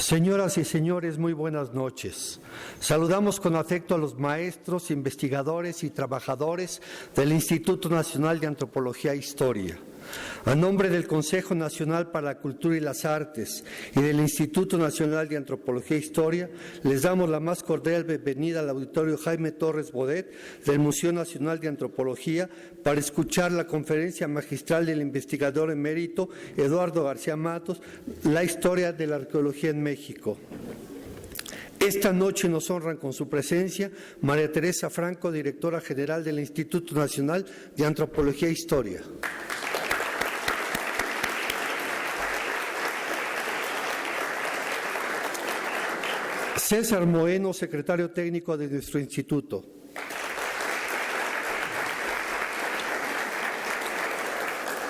Señoras y señores, muy buenas noches. Saludamos con afecto a los maestros, investigadores y trabajadores del Instituto Nacional de Antropología e Historia. A nombre del Consejo Nacional para la Cultura y las Artes y del Instituto Nacional de Antropología e Historia, les damos la más cordial bienvenida al Auditorio Jaime Torres Bodet del Museo Nacional de Antropología para escuchar la conferencia magistral del investigador emérito Eduardo García Matos, La historia de la arqueología en México. Esta noche nos honran con su presencia María Teresa Franco, directora general del Instituto Nacional de Antropología e Historia. César Moeno, secretario técnico de nuestro instituto.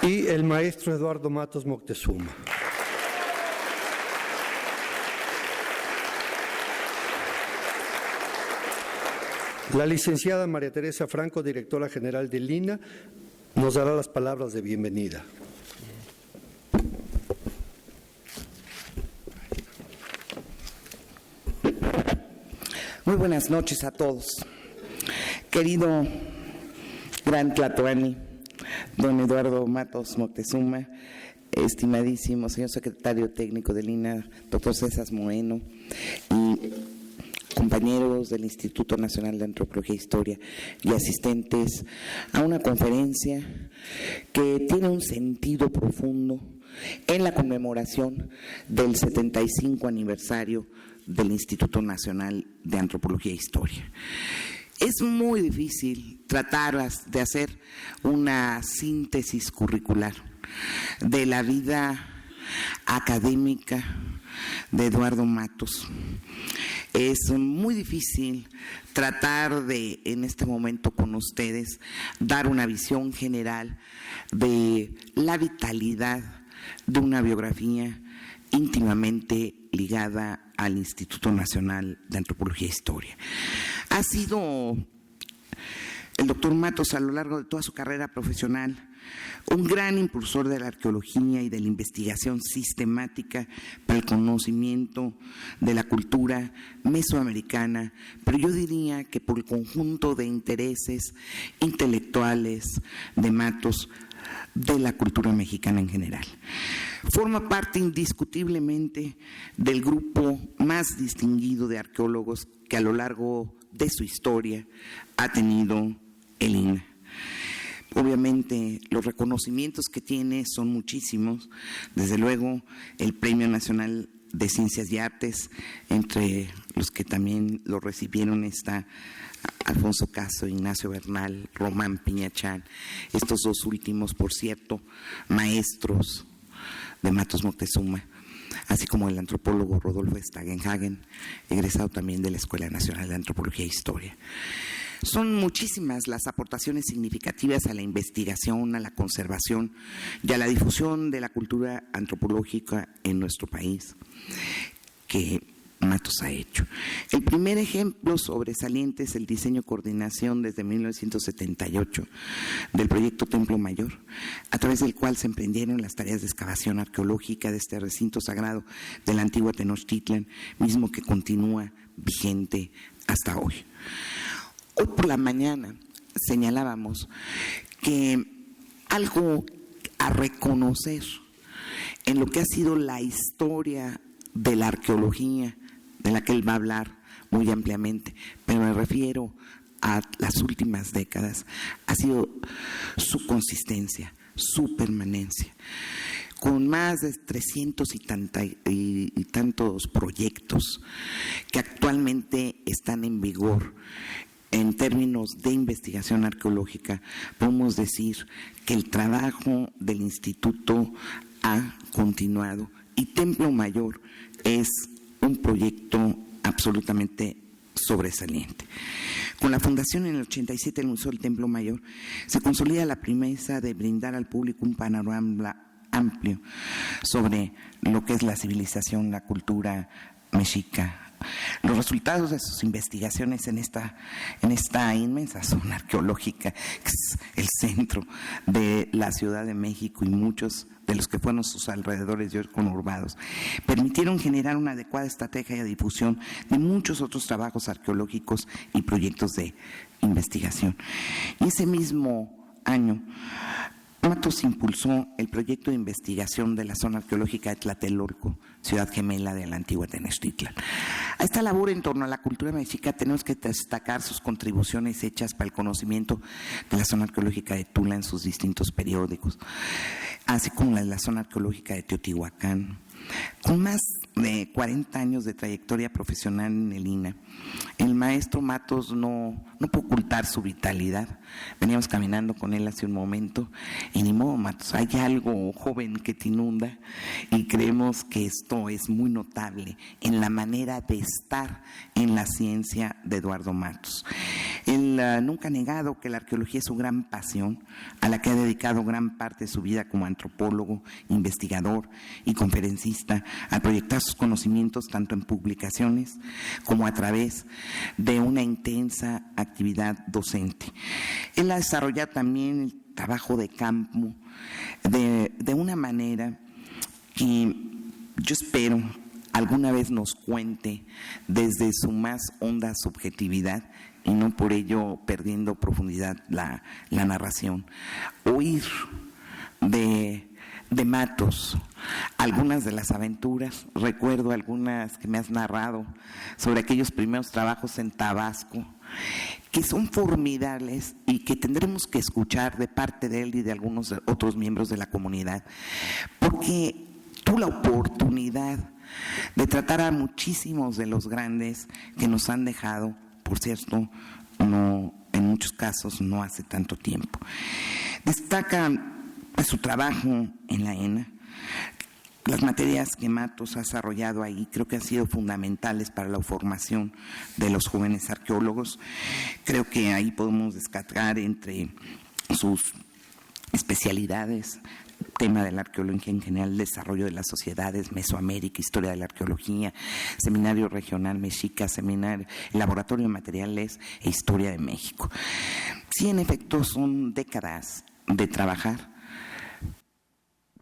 Y el maestro Eduardo Matos Moctezuma. La licenciada María Teresa Franco, directora general del INAH, nos dará las palabras de bienvenida. Muy buenas noches a todos. Querido gran Tlatoani, don Eduardo Matos Moctezuma, estimadísimo señor secretario técnico del INAH, doctor César Moeno, y compañeros del Instituto Nacional de Antropología e Historia y asistentes a una conferencia que tiene un sentido profundo en la conmemoración del 75 aniversario del Instituto Nacional de Antropología e Historia. Es muy difícil tratar de hacer una síntesis curricular de la vida académica de Eduardo Matos. Es muy difícil tratar de, en este momento con ustedes, dar una visión general de la vitalidad de una biografía íntimamente ligada al Instituto Nacional de Antropología e Historia. Ha sido el doctor Matos a lo largo de toda su carrera profesional un gran impulsor de la arqueología y de la investigación sistemática para el conocimiento de la cultura mesoamericana, pero yo diría que por el conjunto de intereses intelectuales de Matos de la cultura mexicana en general. Forma parte indiscutiblemente del grupo más distinguido de arqueólogos que a lo largo de su historia ha tenido el INAH. Obviamente los reconocimientos que tiene son muchísimos, desde luego el Premio Nacional de Ciencias y Artes, entre los que también lo recibieron está Alfonso Caso, Ignacio Bernal, Román Piñachán, estos dos últimos, por cierto, maestros de Matos Moctezuma, así como el antropólogo Rodolfo Stagenhagen, egresado también de la Escuela Nacional de Antropología e Historia. Son muchísimas las aportaciones significativas a la investigación, a la conservación y a la difusión de la cultura antropológica en nuestro país que Matos ha hecho. El primer ejemplo sobresaliente es el diseño y coordinación desde 1978 del proyecto Templo Mayor, a través del cual se emprendieron las tareas de excavación arqueológica de este recinto sagrado de la antigua Tenochtitlan, mismo que continúa vigente hasta hoy. Hoy por la mañana señalábamos que algo a reconocer en lo que ha sido la historia de la arqueología, de la que él va a hablar muy ampliamente, pero me refiero a las últimas décadas, ha sido su consistencia, su permanencia, con más de 300 y tantos proyectos que actualmente están en vigor. En términos de investigación arqueológica, podemos decir que el trabajo del instituto ha continuado y Templo Mayor es un proyecto absolutamente sobresaliente. Con la fundación en el 87 del Museo del Templo Mayor, se consolida la promesa de brindar al público un panorama amplio sobre lo que es la civilización, la cultura mexica Los resultados de sus investigaciones en esta inmensa zona arqueológica, que es el centro de la Ciudad de México y muchos de los que fueron sus alrededores y hoy conurbados, permitieron generar una adecuada estrategia de difusión de muchos otros trabajos arqueológicos y proyectos de investigación. Y ese mismo año, Matos impulsó el proyecto de investigación de la zona arqueológica de Tlatelolco, ciudad gemela de la antigua Tenochtitlan. A esta labor en torno a la cultura mexica tenemos que destacar sus contribuciones hechas para el conocimiento de la zona arqueológica de Tula en sus distintos periódicos, así como la de la zona arqueológica de Teotihuacán. Con más de 40 años de trayectoria profesional en el INAH, el maestro Matos no puede ocultar su vitalidad. Veníamos caminando con él hace un momento y ni modo, Matos, hay algo joven que te inunda y creemos que esto es muy notable en la manera de estar en la ciencia de Eduardo Matos. Él nunca ha negado que la arqueología es su gran pasión, a la que ha dedicado gran parte de su vida como antropólogo, investigador y conferencista, al proyectar sus conocimientos tanto en publicaciones como a través de una intensa actividad docente. Él ha desarrollado también el trabajo de campo de una manera que yo espero alguna vez nos cuente desde su más honda subjetividad y no por ello perdiendo profundidad la narración. Oír de Matos algunas de las aventuras, recuerdo algunas que me has narrado sobre aquellos primeros trabajos en Tabasco, que son formidables y que tendremos que escuchar de parte de él y de algunos otros miembros de la comunidad, porque tuvo la oportunidad de tratar a muchísimos de los grandes que nos han dejado, por cierto, no, en muchos casos no hace tanto tiempo. Destaca su trabajo en la ENA. Las materias que Matos ha desarrollado ahí creo que han sido fundamentales para la formación de los jóvenes arqueólogos. Creo que ahí podemos destacar entre sus especialidades tema de la arqueología en general, el desarrollo de las sociedades, Mesoamérica, historia de la arqueología, seminario regional mexica, seminario, laboratorio de materiales e historia de México. Sí, en efecto, son décadas de trabajar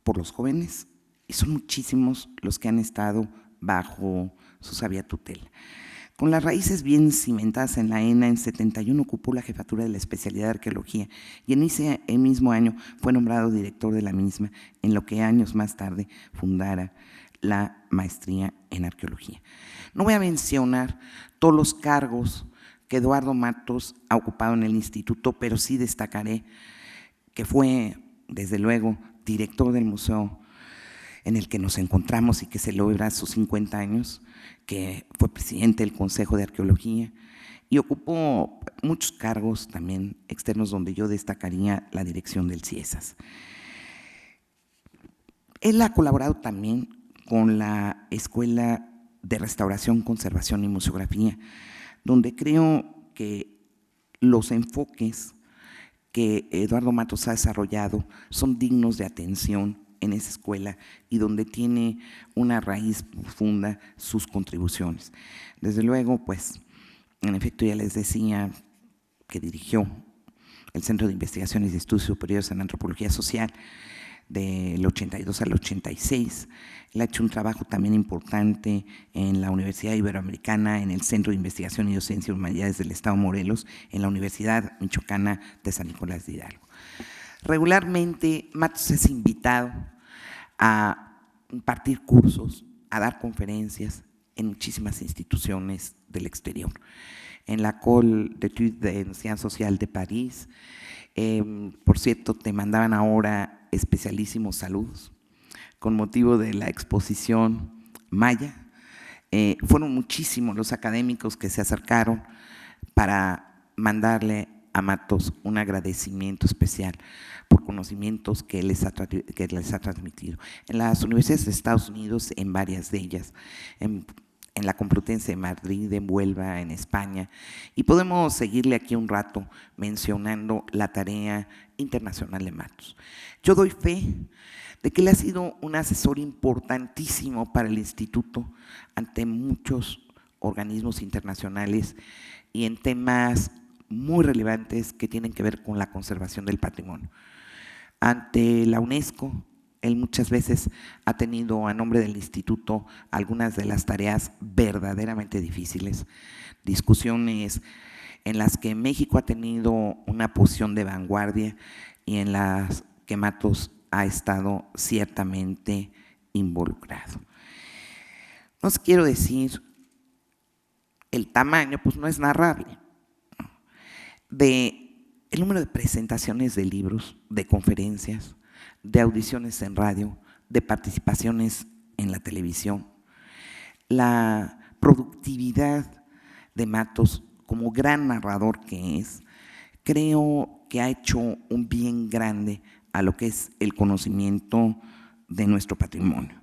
por los jóvenes y son muchísimos los que han estado bajo su sabia tutela. Con las raíces bien cimentadas en la ENA, en 71 ocupó la jefatura de la especialidad de arqueología y en ese mismo año fue nombrado director de la misma, en lo que años más tarde fundara la maestría en arqueología. No voy a mencionar todos los cargos que Eduardo Matos ha ocupado en el instituto, pero sí destacaré que fue, desde luego, director del museo en el que nos encontramos y que celebra sus 50 años, que fue presidente del Consejo de Arqueología y ocupó muchos cargos también externos donde yo destacaría la dirección del CIESAS. Él ha colaborado también con la Escuela de Restauración, Conservación y Museografía, donde creo que los enfoques que Eduardo Matos ha desarrollado son dignos de atención en esa escuela y donde tiene una raíz profunda sus contribuciones. Desde luego, pues, en efecto ya les decía que dirigió el Centro de Investigaciones y Estudios Superiores en Antropología Social del 82 al 86. Él ha hecho un trabajo también importante en la Universidad Iberoamericana, en el Centro de Investigación y Docencia y Humanidades del Estado de Morelos, en la Universidad Michoacana de San Nicolás de Hidalgo. Regularmente Matos es invitado a impartir cursos, a dar conferencias en muchísimas instituciones del exterior. En la École d'études de Sciences Sociales de París, por cierto, te mandaban ahora especialísimos saludos con motivo de la exposición Maya. Fueron muchísimos los académicos que se acercaron para mandarle a Matos un agradecimiento especial por conocimientos que les ha transmitido. En las universidades de Estados Unidos, en varias de ellas, en la Complutense de Madrid, en Huelva, en España, y podemos seguirle aquí un rato mencionando la tarea internacional de Matos. Yo doy fe de que él ha sido un asesor importantísimo para el instituto ante muchos organismos internacionales y en temas muy relevantes que tienen que ver con la conservación del patrimonio. Ante la UNESCO, él muchas veces ha tenido a nombre del instituto algunas de las tareas verdaderamente difíciles, discusiones en las que México ha tenido una posición de vanguardia y en las que Matos ha estado ciertamente involucrado. No os quiero decir el tamaño, pues no es narrable, el número de presentaciones de libros, de conferencias, de audiciones en radio, de participaciones en la televisión, la productividad de Matos como gran narrador que es, creo que ha hecho un bien grande a lo que es el conocimiento de nuestro patrimonio.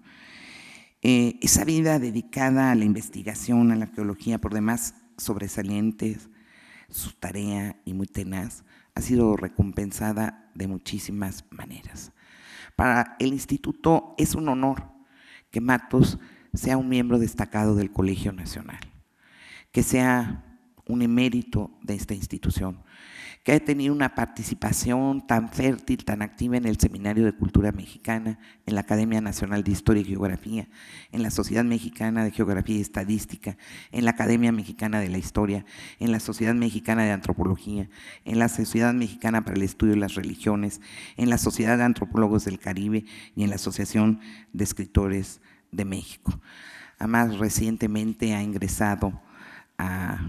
Esa vida dedicada a la investigación, a la arqueología, por demás sobresalientes, su tarea y muy tenaz, ha sido recompensada de muchísimas maneras. Para el instituto es un honor que Matos sea un miembro destacado del Colegio Nacional, que sea un emérito de esta institución, que haya tenido una participación tan fértil, tan activa en el Seminario de Cultura Mexicana, en la Academia Nacional de Historia y Geografía, en la Sociedad Mexicana de Geografía y Estadística, en la Academia Mexicana de la Historia, en la Sociedad Mexicana de Antropología, en la Sociedad Mexicana para el Estudio de las Religiones, en la Sociedad de Antropólogos del Caribe y en la Asociación de Escritores de México. Además, recientemente ha ingresado a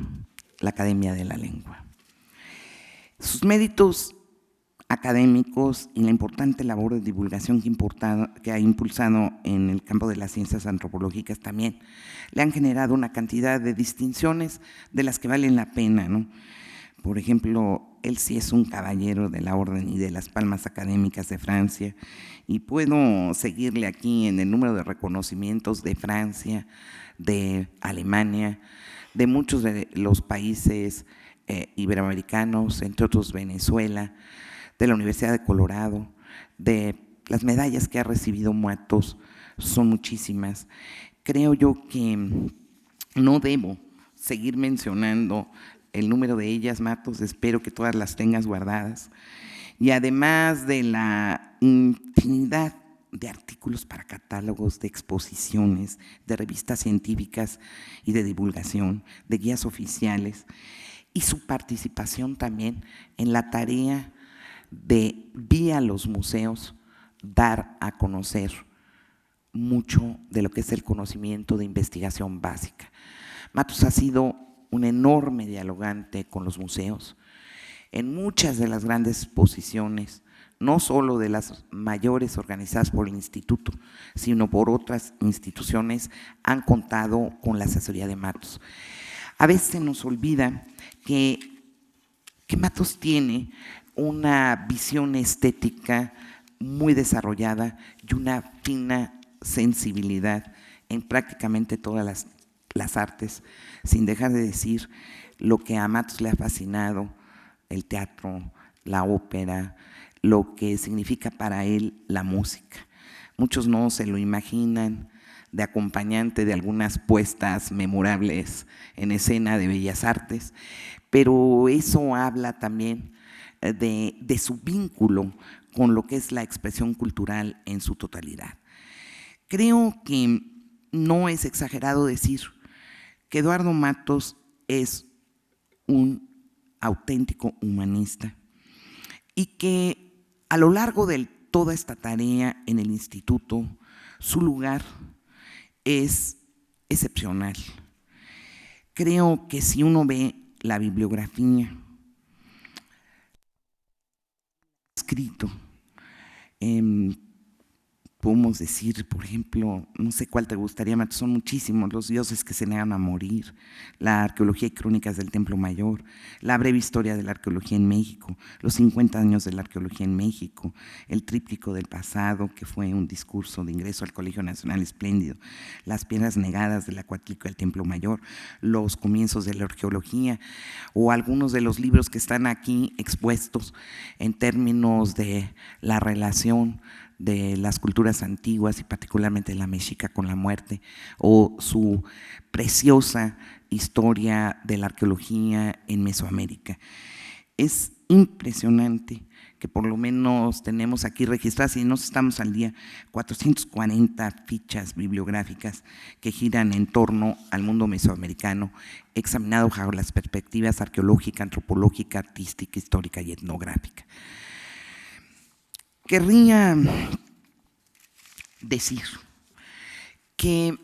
la Academia de la Lengua. Sus méritos académicos y la importante labor de divulgación que ha impulsado en el campo de las ciencias antropológicas también le han generado una cantidad de distinciones de las que valen la pena, ¿no? Por ejemplo, él sí es un caballero de la Orden y de las Palmas Académicas de Francia, y puedo seguirle aquí en el número de reconocimientos de Francia, de Alemania, de muchos de los países iberoamericanos, entre otros Venezuela, de la Universidad de Colorado, de las medallas que ha recibido Matos, son muchísimas. Creo yo que no debo seguir mencionando el número de ellas, Matos, espero que todas las tengas guardadas. Y además de la infinidad de artículos para catálogos, de exposiciones, de revistas científicas y de divulgación, de guías oficiales, y su participación también en la tarea de, vía los museos, dar a conocer mucho de lo que es el conocimiento de investigación básica. Matos ha sido un enorme dialogante con los museos. En muchas de las grandes exposiciones, no solo de las mayores organizadas por el instituto, sino por otras instituciones, han contado con la asesoría de Matos. A veces se nos olvida que Matos tiene una visión estética muy desarrollada y una fina sensibilidad en prácticamente todas las artes, sin dejar de decir lo que a Matos le ha fascinado, el teatro, la ópera, lo que significa para él la música. Muchos no se lo imaginan de acompañante de algunas puestas memorables en escena de Bellas Artes, pero eso habla también de su vínculo con lo que es la expresión cultural en su totalidad. Creo que no es exagerado decir que Eduardo Matos es un auténtico humanista y que a lo largo de toda esta tarea en el instituto, su lugar es excepcional. Creo que si uno ve la bibliografía escrito, podemos decir, por ejemplo, no sé cuál te gustaría, Matos, son muchísimos: Los dioses que se niegan a morir, la arqueología y crónicas del Templo Mayor, la breve historia de la arqueología en México, los 50 años de la arqueología en México, el tríptico del pasado, que fue un discurso de ingreso al Colegio Nacional espléndido, las piedras negadas de la Coatlicue del Templo Mayor, los comienzos de la arqueología, o algunos de los libros que están aquí expuestos en términos de la relación de las culturas antiguas y particularmente la mexica con la muerte, o su preciosa historia de la arqueología en Mesoamérica. Es impresionante que por lo menos tenemos aquí registradas, y no estamos al día, 440 fichas bibliográficas que giran en torno al mundo mesoamericano, examinado bajo las perspectivas arqueológica, antropológica, artística, histórica y etnográfica. Querría decir que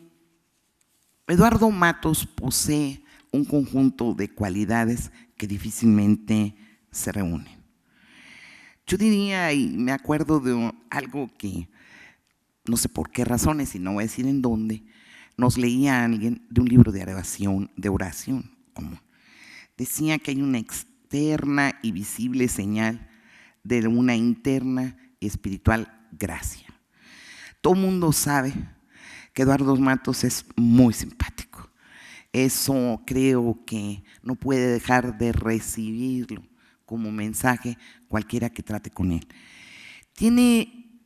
Eduardo Matos posee un conjunto de cualidades que difícilmente se reúnen. Yo diría, y me acuerdo de algo que, no sé por qué razones, y no voy a decir en dónde, nos leía alguien de un libro de oración común. Decía que hay una externa y visible señal de una interna y espiritual gracia. Todo el mundo sabe que Eduardo Matos es muy simpático. Eso creo que no puede dejar de recibirlo como mensaje cualquiera que trate con él. Tiene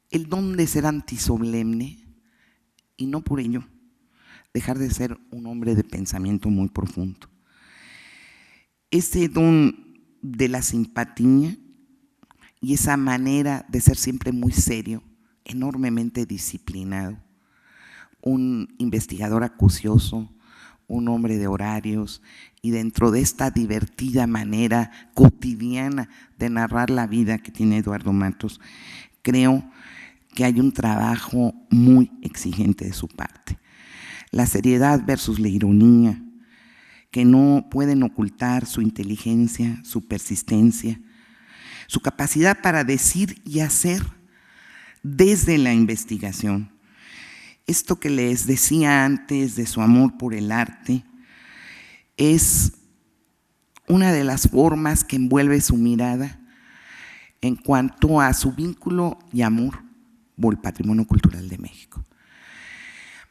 el don de ser antisolemne y no por ello dejar de ser un hombre de pensamiento muy profundo. Ese don de la simpatía y esa manera de ser siempre muy serio, enormemente disciplinado, un investigador acucioso, un hombre de horarios, y dentro de esta divertida manera cotidiana de narrar la vida que tiene Eduardo Matos, creo que hay un trabajo muy exigente de su parte. La seriedad versus la ironía, que no pueden ocultar su inteligencia, su persistencia, su capacidad para decir y hacer desde la investigación. Esto que les decía antes de su amor por el arte es una de las formas que envuelve su mirada en cuanto a su vínculo y amor por el patrimonio cultural de México.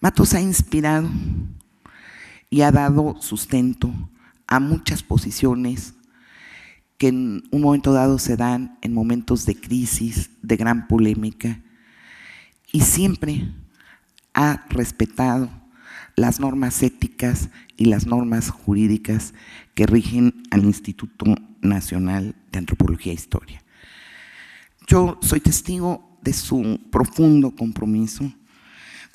Matos ha inspirado y ha dado sustento a muchas posiciones que en un momento dado se dan en momentos de crisis, de gran polémica, y siempre ha respetado las normas éticas y las normas jurídicas que rigen al Instituto Nacional de Antropología e Historia. Yo soy testigo de su profundo compromiso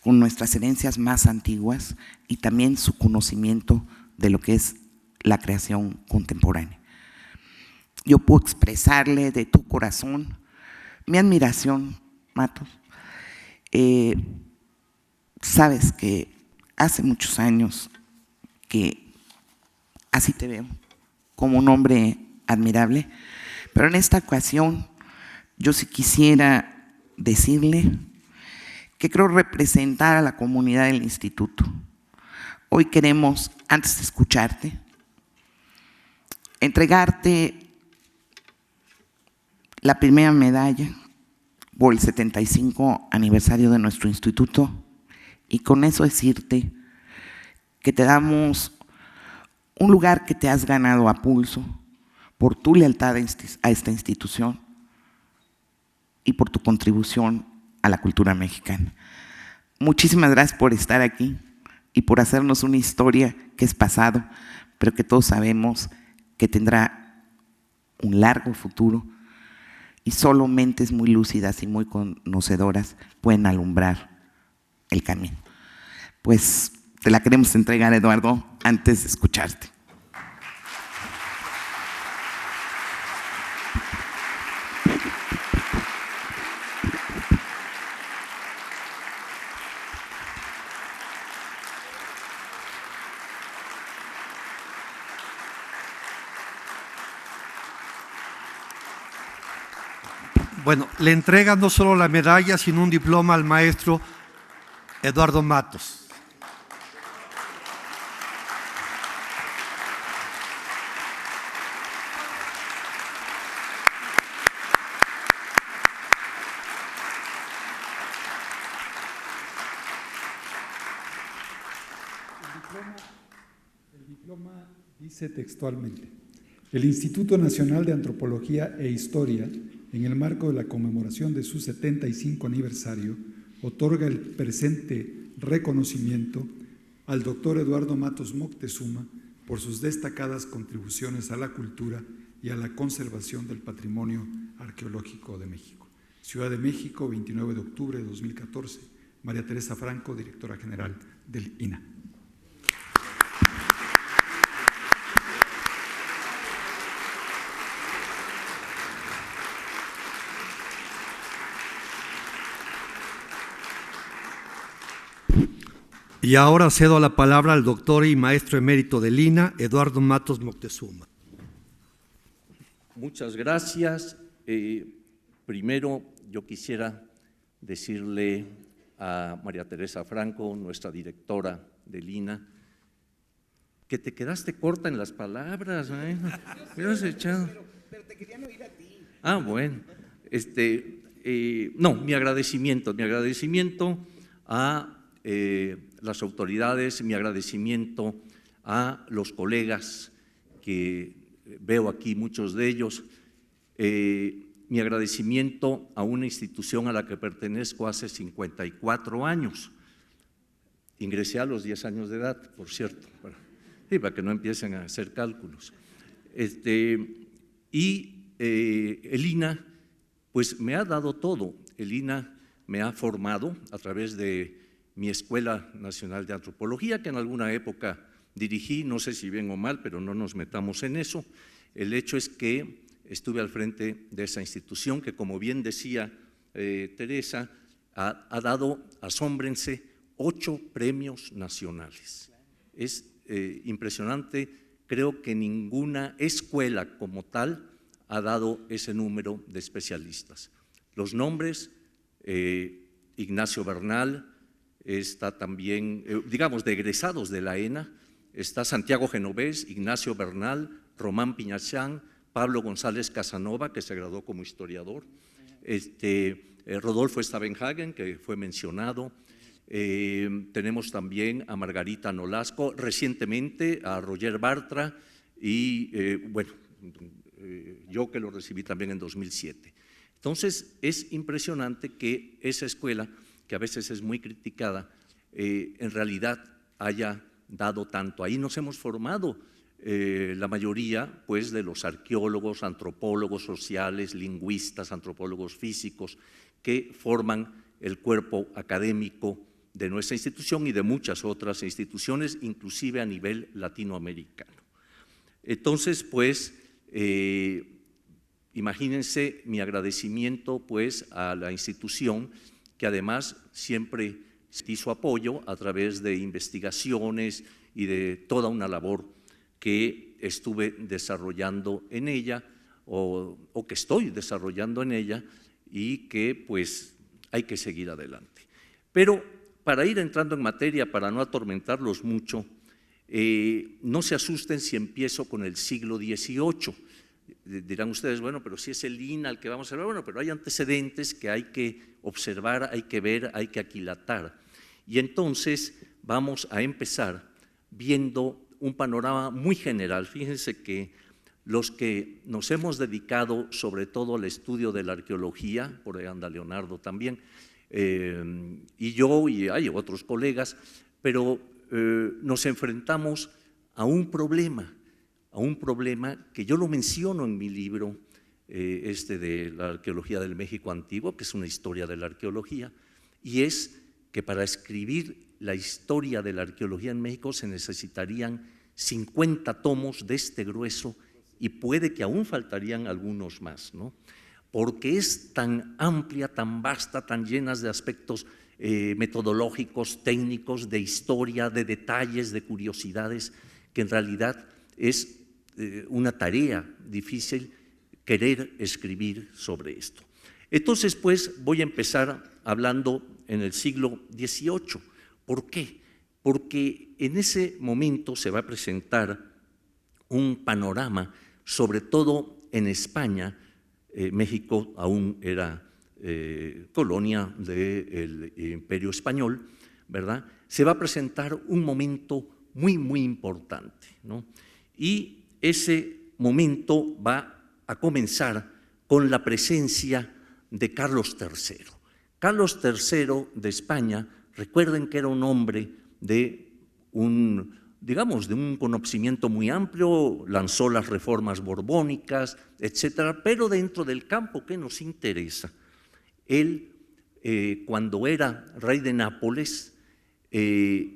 con nuestras herencias más antiguas y también su conocimiento de lo que es la creación contemporánea. Yo puedo expresarle de tu corazón mi admiración, Matos. Sabes que hace muchos años que así te veo, como un hombre admirable, pero en esta ocasión yo sí quisiera decirle que creo representar a la comunidad del instituto. Hoy queremos, antes de escucharte, entregarte la primera medalla por el 75 aniversario de nuestro instituto, y con eso decirte que te damos un lugar que te has ganado a pulso por tu lealtad a esta institución y por tu contribución a la cultura mexicana. Muchísimas gracias por estar aquí y por hacernos una historia que es pasado, pero que todos sabemos que tendrá un largo futuro, y solo mentes muy lúcidas y muy conocedoras pueden alumbrar el camino. Pues te la queremos entregar, Eduardo, antes de escucharte. Bueno, le entrega no solo la medalla, sino un diploma al maestro Eduardo Matos. El diploma dice textualmente: el Instituto Nacional de Antropología e Historia en el marco de la conmemoración de su 75 aniversario, otorga el presente reconocimiento al doctor Eduardo Matos Moctezuma por sus destacadas contribuciones a la cultura y a la conservación del patrimonio arqueológico de México. Ciudad de México, 29 de octubre de 2014. María Teresa Franco, directora general del INAH. Y ahora cedo la palabra al doctor y maestro emérito del INAH, Eduardo Matos Moctezuma. Muchas gracias. Primero, yo quisiera decirle a María Teresa Franco, nuestra directora del INAH, que te quedaste corta en las palabras. Hubieras echado. Pero te querían oír a ti. Ah, bueno. No, mi agradecimiento a las autoridades, mi agradecimiento a los colegas que veo aquí, muchos de ellos, mi agradecimiento a una institución a la que pertenezco hace 54 años. Ingresé a los 10 años de edad, por cierto, para que no empiecen a hacer cálculos. Y el INAH, pues me ha dado todo. El INAH me ha formado a través de mi Escuela Nacional de Antropología, que en alguna época dirigí, no sé si bien o mal, pero no nos metamos en eso. El hecho es que estuve al frente de esa institución que, como bien decía Teresa, ha dado, asómbrense, 8 premios nacionales. Es impresionante, creo que ninguna escuela como tal ha dado ese número de especialistas. Los nombres, Ignacio Bernal, está también, digamos, de egresados de la ENA, está Santiago Genovés, Ignacio Bernal, Román Piñachán, Pablo González Casanova, que se graduó como historiador, Rodolfo Stavenhagen, que fue mencionado, tenemos también a Margarita Nolasco, recientemente a Roger Bartra y, bueno, yo que lo recibí también en 2007. Entonces, es impresionante que esa escuela, que a veces es muy criticada, en realidad haya dado tanto. Ahí nos hemos formado la mayoría pues, de los arqueólogos, antropólogos sociales, lingüistas, antropólogos físicos, que forman el cuerpo académico de nuestra institución y de muchas otras instituciones, inclusive a nivel latinoamericano. Entonces, pues, imagínense mi agradecimiento pues, a la institución, que además siempre hizo apoyo a través de investigaciones y de toda una labor que estuve desarrollando en ella o que estoy desarrollando en ella y que pues hay que seguir adelante. Pero para ir entrando en materia, para no atormentarlos mucho, no se asusten si empiezo con el siglo XVIII. Dirán ustedes, bueno, pero si es el INAH al que vamos a hablar, bueno, pero hay antecedentes que hay que observar, hay que ver, hay que aquilatar. Y entonces vamos a empezar viendo un panorama muy general. Fíjense que los que nos hemos dedicado sobre todo al estudio de la arqueología, por ahí anda Leonardo también, y yo y hay otros colegas, pero nos enfrentamos a un problema que yo lo menciono en mi libro, de la arqueología del México antiguo, que es una historia de la arqueología, y es que para escribir la historia de la arqueología en México se necesitarían 50 tomos de este grueso y puede que aún faltarían algunos más, ¿no? Porque es tan amplia, tan vasta, tan llena de aspectos metodológicos, técnicos, de historia, de detalles, de curiosidades, que en realidad es una tarea difícil querer escribir sobre esto. Entonces, pues, voy a empezar hablando en el siglo XVIII. ¿Por qué? Porque en ese momento se va a presentar un panorama, sobre todo en España. México aún era colonia del Imperio Español, ¿verdad? Se va a presentar un momento muy, muy importante, ¿no? Y ese momento va a comenzar con la presencia de Carlos III. Carlos III de España, recuerden que era un hombre de un conocimiento muy amplio, lanzó las reformas borbónicas, etcétera, pero dentro del campo que nos interesa, él, cuando era rey de Nápoles,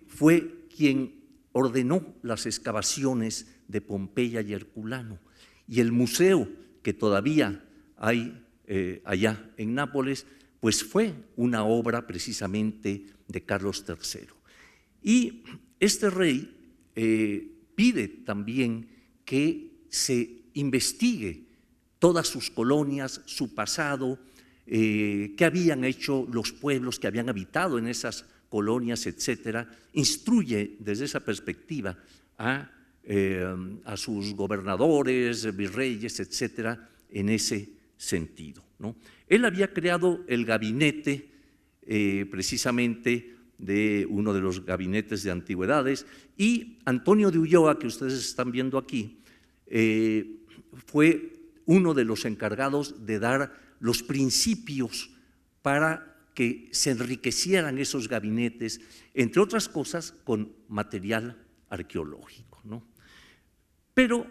fue quien ordenó las excavaciones de Pompeya y Herculano, y el museo que todavía hay allá en Nápoles, pues fue una obra precisamente de Carlos III. Y este rey pide también que se investigue todas sus colonias, su pasado, qué habían hecho los pueblos que habían habitado en esas colonias, etcétera. Instruye desde esa perspectiva a sus gobernadores, virreyes, etcétera, en ese sentido, ¿no? Él había creado el gabinete precisamente de uno de los gabinetes de antigüedades, y Antonio de Ulloa, que ustedes están viendo aquí, fue uno de los encargados de dar los principios para que se enriquecieran esos gabinetes, entre otras cosas, con material arqueológico, ¿no? Pero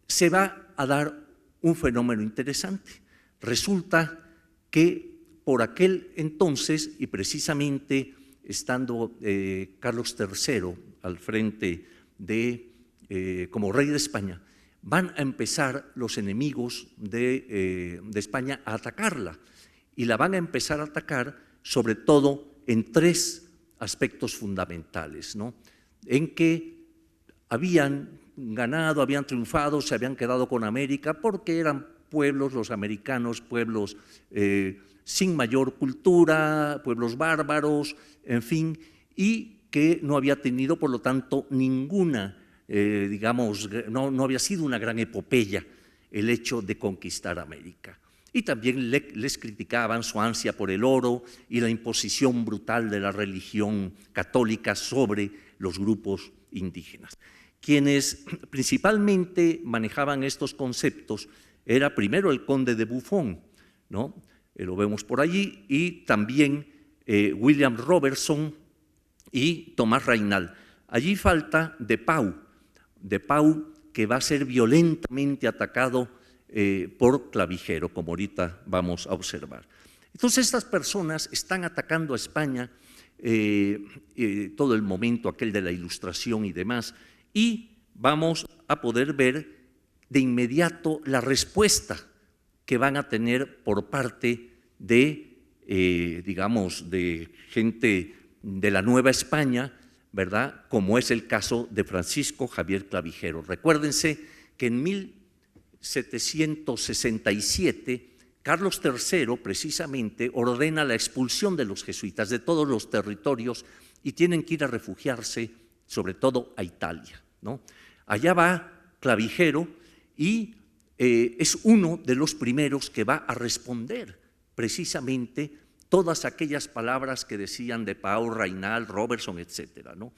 se va a dar un fenómeno interesante. Resulta que por aquel entonces, y precisamente estando Carlos III al frente como rey de España, van a empezar los enemigos de España a atacarla, y la van a empezar a atacar sobre todo en tres aspectos fundamentales, ¿no? En que habían ganado, habían triunfado, se habían quedado con América porque eran pueblos, los americanos, pueblos sin mayor cultura, pueblos bárbaros, en fin, y que no había tenido, por lo tanto, ninguna, no había sido una gran epopeya el hecho de conquistar América. Y también les criticaban su ansia por el oro y la imposición brutal de la religión católica sobre los grupos indígenas. Quienes principalmente manejaban estos conceptos era primero el conde de Buffon, ¿no? Lo vemos por allí, y también William Robertson y Tomás Raynal. Allí falta De Pau, que va a ser violentamente atacado por Clavijero, como ahorita vamos a observar. Entonces estas personas están atacando a España todo el momento aquel de la Ilustración y demás, y vamos a poder ver de inmediato la respuesta que van a tener por parte de, de gente de la Nueva España, ¿verdad? Como es el caso de Francisco Javier Clavijero. Recuérdense que en 1767 Carlos III precisamente ordena la expulsión de los jesuitas de todos los territorios, y tienen que ir a refugiarse sobre todo a Italia, ¿no? Allá va Clavijero y es uno de los primeros que va a responder precisamente todas aquellas palabras que decían De Pau, Raynal, Robertson, etcétera, ¿no?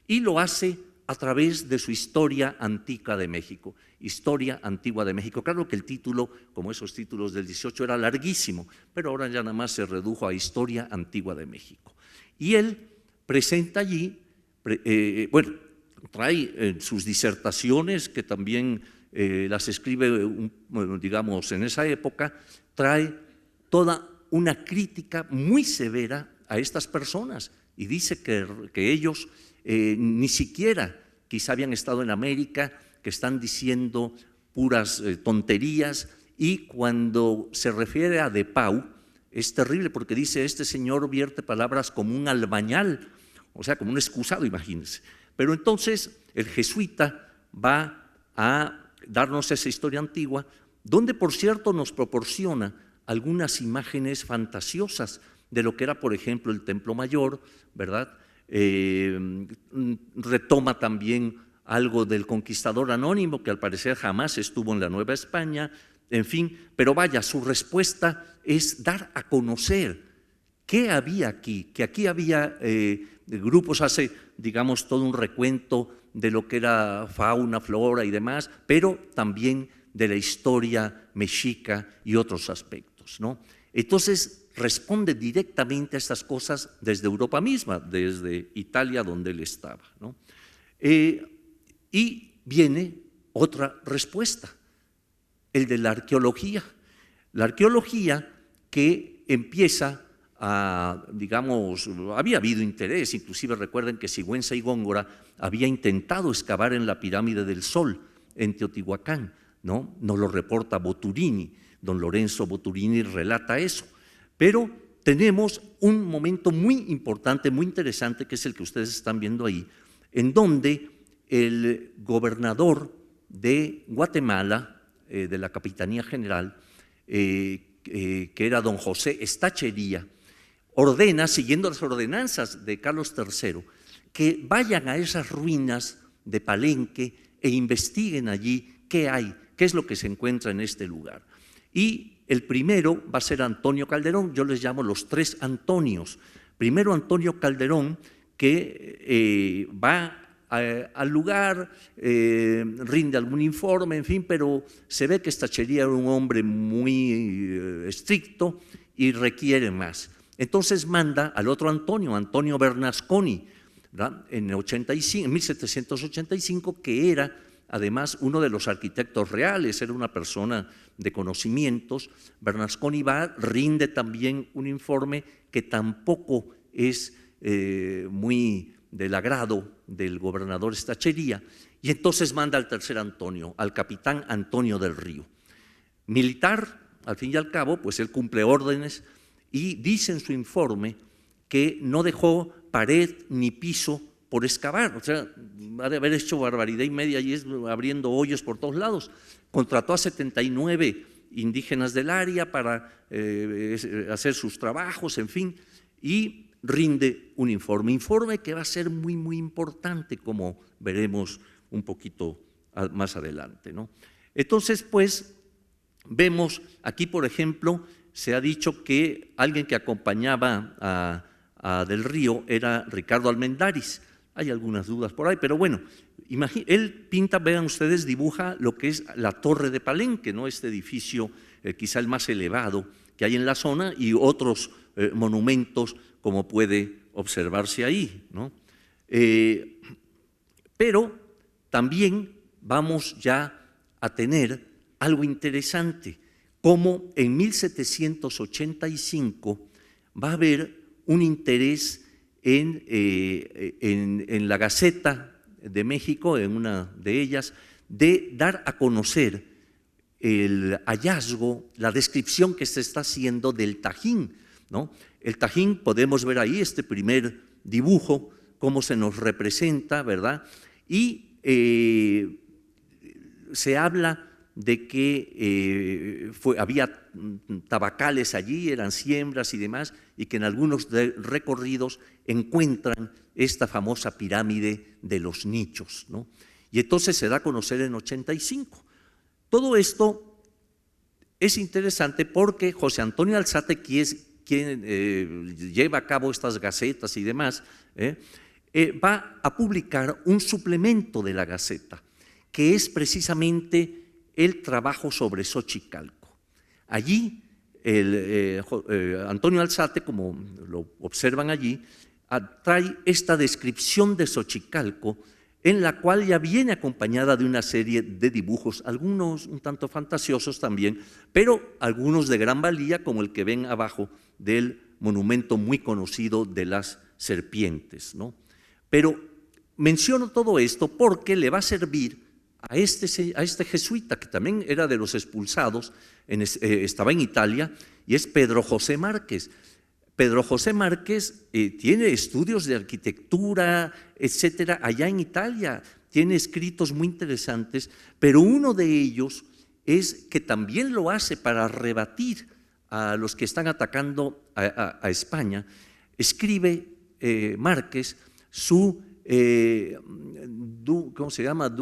Y lo hace a través de su Historia Antigua de México. Historia Antigua de México. Claro que el título, como esos títulos del 18, era larguísimo, pero ahora ya nada más se redujo a Historia Antigua de México. Y él presenta allí, trae sus disertaciones, que también las escribe, digamos, en esa época, trae toda una crítica muy severa a estas personas, y dice que ellos ni siquiera quizá habían estado en América, que están diciendo puras tonterías. Y cuando se refiere a De Pau, es terrible porque dice: este señor vierte palabras como un albañal, o sea, como un excusado, imagínense. Pero entonces el jesuita va a darnos esa historia antigua, donde por cierto nos proporciona algunas imágenes fantasiosas de lo que era, por ejemplo, el Templo Mayor, ¿verdad? Retoma también algo del conquistador anónimo, que al parecer jamás estuvo en la Nueva España, en fin, pero vaya, su respuesta es dar a conocer qué había aquí, que aquí había grupos, hace, digamos, todo un recuento de lo que era fauna, flora y demás, pero también de la historia mexica y otros aspectos, ¿no? Entonces responde directamente a estas cosas desde Europa misma, desde Italia donde él estaba, ¿no? Y viene otra respuesta, el de la arqueología. La arqueología que empieza a, digamos, había habido interés, inclusive recuerden que Sigüenza y Góngora había intentado excavar en la pirámide del Sol en Teotihuacán, ¿no? Nos lo reporta Boturini, don Lorenzo Boturini relata eso. Pero tenemos un momento muy importante, muy interesante, que es el que ustedes están viendo ahí, en donde el gobernador de Guatemala, de la Capitanía General, que era don José Estachería, ordena, siguiendo las ordenanzas de Carlos III, que vayan a esas ruinas de Palenque e investiguen allí qué hay, qué es lo que se encuentra en este lugar. Y el primero va a ser Antonio Calderón, yo les llamo los tres Antonios. Primero Antonio Calderón, que va al lugar, rinde algún informe, en fin, pero se ve que Estachería era un hombre muy estricto y requiere más. Entonces manda al otro Antonio, Antonio Bernasconi, ¿verdad? En 1785, que era además uno de los arquitectos reales, era una persona de conocimientos. Bernasconi va, rinde también un informe que tampoco es muy del agrado del gobernador Estachería, y entonces manda al tercer Antonio, al capitán Antonio del Río. Militar, al fin y al cabo, pues él cumple órdenes y dice en su informe que no dejó pared ni piso por excavar, o sea, ha de haber hecho barbaridad y media y es abriendo hoyos por todos lados. Contrató a 79 indígenas del área para hacer sus trabajos, en fin, y rinde un informe que va a ser muy, muy importante, como veremos un poquito más adelante, ¿no? Entonces, pues, vemos aquí, por ejemplo, se ha dicho que alguien que acompañaba a Del Río era Ricardo Almendaris. Hay algunas dudas por ahí, pero bueno, él pinta, vean ustedes, dibuja lo que es la Torre de Palenque, ¿no? Este edificio quizá el más elevado que hay en la zona, y otros monumentos como puede observarse ahí, ¿no? Pero también vamos ya a tener algo interesante, como en 1785 va a haber un interés en la Gaceta de México, en una de ellas, de dar a conocer el hallazgo, la descripción que se está haciendo del Tajín, ¿no? El Tajín, podemos ver ahí este primer dibujo, cómo se nos representa, ¿verdad? Y se habla de que había tabacales allí, eran siembras y demás, y que en algunos recorridos encuentran esta famosa pirámide de los nichos, ¿no? Y entonces se da a conocer en 85. Todo esto es interesante porque José Antonio Alzate, quien lleva a cabo estas gacetas y demás, va a publicar un suplemento de la Gaceta, que es precisamente el trabajo sobre Xochicalco. Allí, Antonio Alzate, como lo observan allí, trae esta descripción de Xochicalco, en la cual ya viene acompañada de una serie de dibujos, algunos un tanto fantasiosos también, pero algunos de gran valía, como el que ven abajo del monumento muy conocido de las serpientes, ¿no? Pero menciono todo esto porque le va a servir a este jesuita, que también era de los expulsados, estaba en Italia, y es Pedro José Márquez. Pedro José Márquez tiene estudios de arquitectura, etcétera, allá en Italia, tiene escritos muy interesantes, pero uno de ellos es que también lo hace para rebatir a los que están atacando a España. Escribe Márquez su, ¿cómo se llama?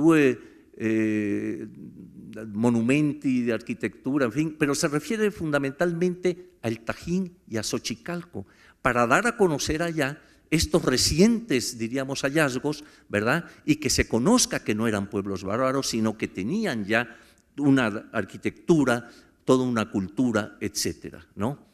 Monumenti de arquitectura, en fin, pero se refiere fundamentalmente al Tajín y a Xochicalco, para dar a conocer allá estos recientes, diríamos, hallazgos, ¿verdad? Y que se conozca que no eran pueblos bárbaros, sino que tenían ya una arquitectura, toda una cultura, etcétera, ¿no?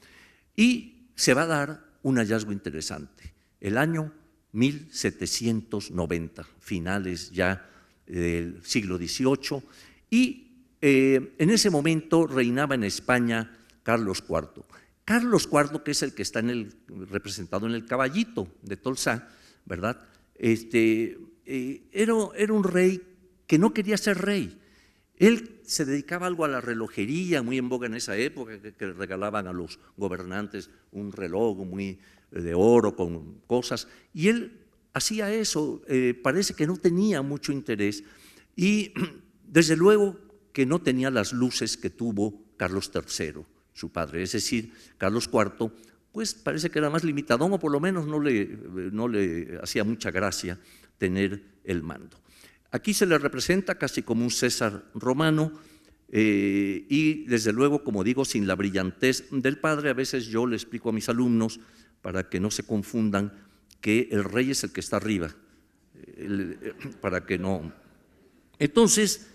Y se va a dar un hallazgo interesante. El año 1790, finales ya del siglo XVIII, y en ese momento reinaba en España Carlos IV. Carlos IV, que es el que está representado en el caballito de Tolsá, ¿verdad? Era un rey que no quería ser rey. Él se dedicaba algo a la relojería, muy en boga en esa época, que regalaban a los gobernantes un reloj muy de oro con cosas, y él hacía eso. Parece que no tenía mucho interés, y desde luego que no tenía las luces que tuvo Carlos III, su padre. Es decir, Carlos IV, pues parece que era más limitadón, o por lo menos no le hacía mucha gracia tener el mando. Aquí se le representa casi como un César romano, y desde luego, como digo, sin la brillantez del padre. A veces yo le explico a mis alumnos, para que no se confundan, que el rey es el que está arriba, para que no. Entonces,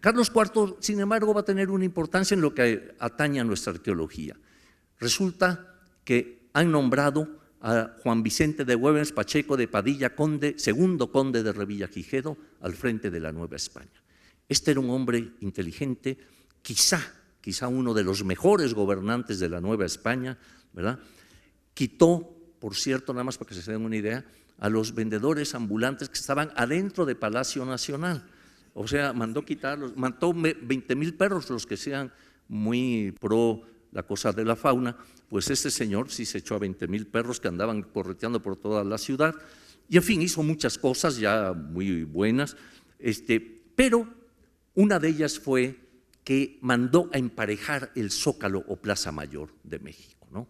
Carlos IV, sin embargo, va a tener una importancia en lo que atañe a nuestra arqueología. Resulta que han nombrado a Juan Vicente de Güemes Pacheco de Padilla, segundo conde de Revillagigedo, al frente de la Nueva España. Este era un hombre inteligente, quizá uno de los mejores gobernantes de la Nueva España, ¿verdad? Quitó, por cierto, nada más para que se den una idea, a los vendedores ambulantes que estaban adentro de Palacio Nacional. O sea, mató 20,000 perros, los que sean muy pro la cosa de la fauna. Pues este señor sí se echó a 20,000 perros que andaban correteando por toda la ciudad, y en fin, hizo muchas cosas ya muy buenas, pero una de ellas fue que mandó a emparejar el Zócalo o Plaza Mayor de México, ¿no?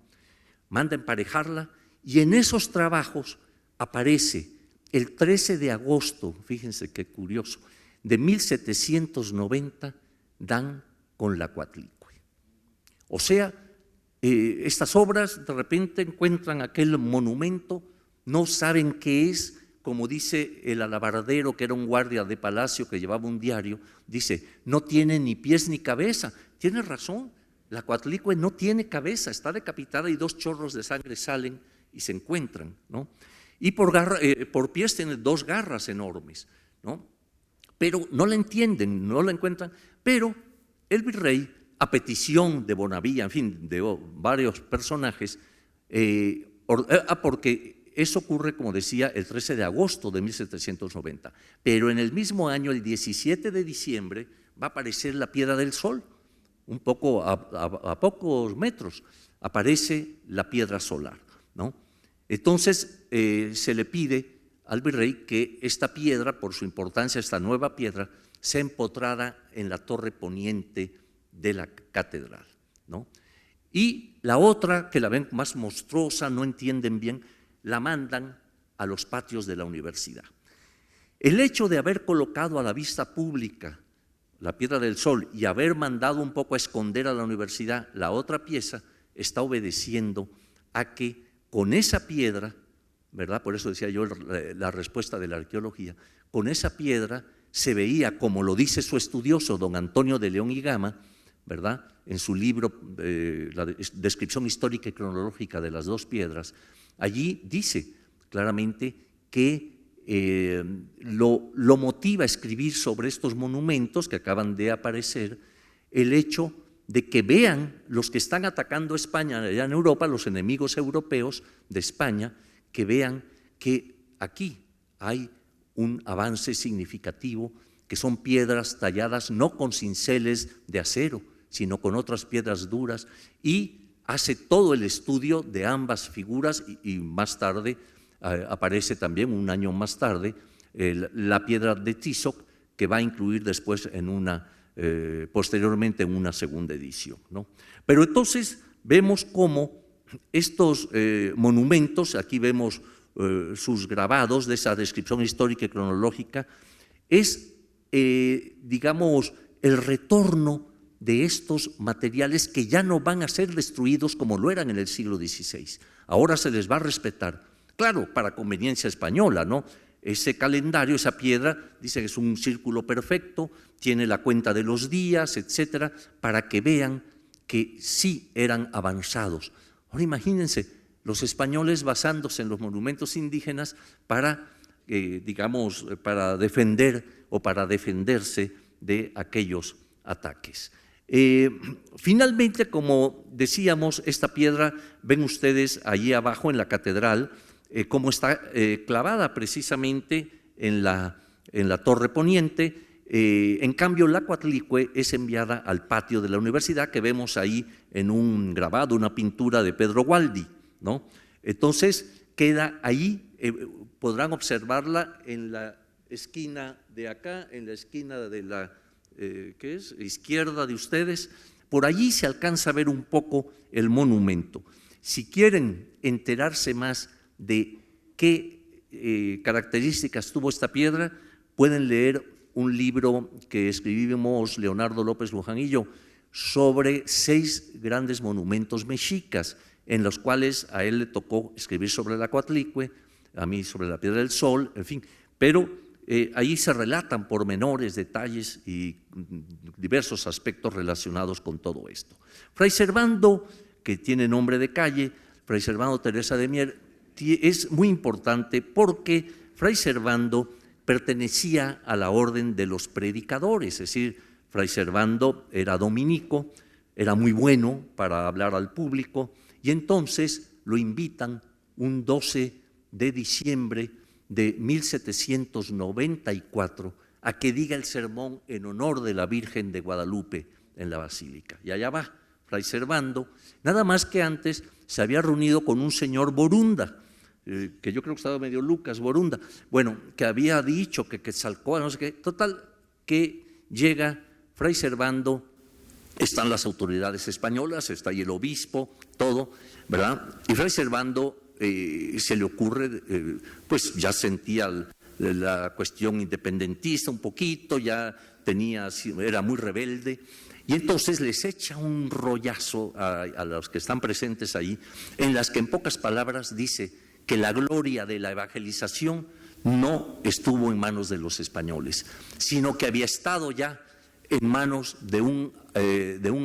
Manda a emparejarla, y en esos trabajos aparece el 13 de agosto, fíjense qué curioso, de 1790, dan con la Coatlicue. O sea, estas obras de repente encuentran aquel monumento, no saben qué es, como dice el alabardero, que era un guardia de palacio que llevaba un diario, dice, no tiene ni pies ni cabeza. Tiene razón, la Coatlicue no tiene cabeza, está decapitada y 2 chorros de sangre salen y se encuentran, ¿no? Y por pies tiene 2 garras enormes, ¿no? Pero no la entienden, no la encuentran, pero el virrey, a petición de Bonavía, en fin, de varios personajes, porque eso ocurre, como decía, el 13 de agosto de 1790, pero en el mismo año, el 17 de diciembre, va a aparecer la Piedra del Sol, un poco a pocos metros, aparece la piedra solar, ¿no? Entonces se le pide al virrey que esta piedra, por su importancia, esta nueva piedra, sea empotrada en la torre poniente de la catedral, ¿no? Y la otra, que la ven más monstruosa, no entienden bien, la mandan a los patios de la universidad. El hecho de haber colocado a la vista pública la Piedra del Sol y haber mandado un poco a esconder a la universidad la otra pieza, está obedeciendo a que con esa piedra, ¿verdad? Por eso decía yo la respuesta de la arqueología, con esa piedra se veía, como lo dice su estudioso, don Antonio de León y Gama, ¿verdad? En su libro, la descripción histórica y cronológica de las 2 piedras, allí dice claramente que lo motiva a escribir sobre estos monumentos que acaban de aparecer, el hecho de que vean los que están atacando España allá en Europa, los enemigos europeos de España, que vean que aquí hay un avance significativo, que son piedras talladas no con cinceles de acero, sino con otras piedras duras, y hace todo el estudio de ambas figuras, y más tarde aparece también, un año más tarde, la piedra de Tizoc, que va a incluir después posteriormente en una segunda edición, ¿no? Pero entonces vemos cómo estos monumentos, aquí vemos sus grabados de esa descripción histórica y cronológica, es, digamos, el retorno de estos materiales que ya no van a ser destruidos como lo eran en el siglo XVI. Ahora se les va a respetar, claro, para conveniencia española, ¿no? ese calendario, esa piedra, dice que es un círculo perfecto, tiene la cuenta de los días, etcétera, para que vean que sí eran avanzados. Ahora imagínense, los españoles basándose en los monumentos indígenas para, digamos, para defender o para defenderse de aquellos ataques. Finalmente, como decíamos, esta piedra, ven ustedes allí abajo en la catedral, cómo está clavada precisamente en la torre poniente. En cambio, la Coatlicue es enviada al patio de la universidad, que vemos ahí en un grabado, una pintura de Pedro Gualdi, ¿no? Entonces, queda ahí, podrán observarla en la esquina de acá, en la esquina de la ¿qué es? Izquierda de ustedes. Por allí se alcanza a ver un poco el monumento. Si quieren enterarse más de qué características tuvo esta piedra, pueden leer un libro que escribimos Leonardo López Luján y yo sobre 6 grandes monumentos mexicas, en los cuales a él le tocó escribir sobre la Coatlicue, a mí sobre la Piedra del Sol, en fin, pero ahí se relatan pormenores, detalles y diversos aspectos relacionados con todo esto. Fray Servando, que tiene nombre de calle, Fray Servando Teresa de Mier, es muy importante porque Fray Servando pertenecía a la orden de los predicadores, es decir, Fray Servando era dominico, era muy bueno para hablar al público y entonces lo invitan un 12 de diciembre de 1794 a que diga el sermón en honor de la Virgen de Guadalupe en la Basílica. Y allá va Fray Servando, nada más que antes se había reunido con un señor Borunda, que yo creo que estaba medio Lucas Borunda, bueno, que había dicho que Quetzalcóatl, no sé qué, total, que llega Fray Servando, están las autoridades españolas, está ahí el obispo, todo, ¿verdad? Y Fray Servando se le ocurre, pues ya sentía la cuestión independentista un poquito, ya era muy rebelde, y entonces les echa un rollazo a los que están presentes ahí, en las que en pocas palabras dice que la gloria de la evangelización no estuvo en manos de los españoles, sino que había estado ya en manos de un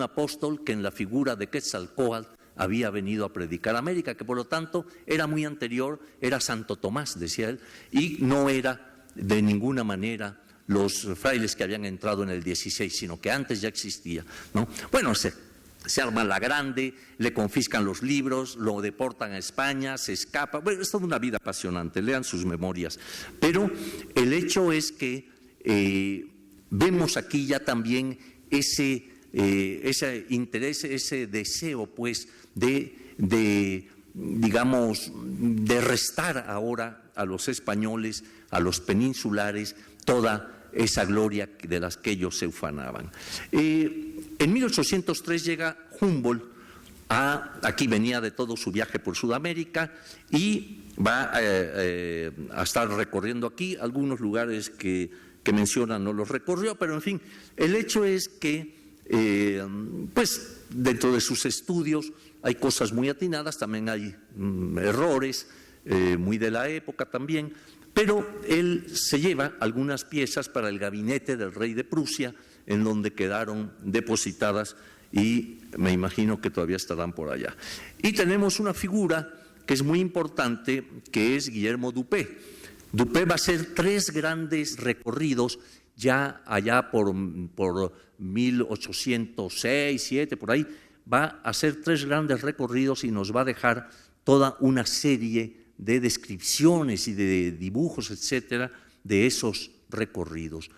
apóstol que en la figura de Quetzalcóatl había venido a predicar a América, que por lo tanto era muy anterior, era Santo Tomás, decía él, y no era de ninguna manera los frailes que habían entrado en el 16, sino que antes ya existía, ¿no? Bueno, se arma la grande, le confiscan los libros, lo deportan a España, se escapa, bueno, es toda una vida apasionante, lean sus memorias, pero el hecho es que vemos aquí ya también ese interés, ese deseo, pues, digamos, de restar ahora a los españoles, a los peninsulares, toda esa gloria de las que ellos se ufanaban. En 1803 llega Humboldt, aquí venía de todo su viaje por Sudamérica y va a estar recorriendo aquí algunos lugares que mencionan, no los recorrió, pero en fin, el hecho es que pues dentro de sus estudios hay cosas muy atinadas, también hay errores muy de la época también, pero él se lleva algunas piezas para el gabinete del rey de Prusia, en donde quedaron depositadas y me imagino que todavía estarán por allá. Y tenemos una figura que es muy importante, que es Guillermo Dupé. Dupé va a hacer 3 grandes recorridos ya allá por 1806, 7, por ahí, va a hacer 3 grandes recorridos y nos va a dejar toda una serie de descripciones y de dibujos, etcétera, de esos recorridos.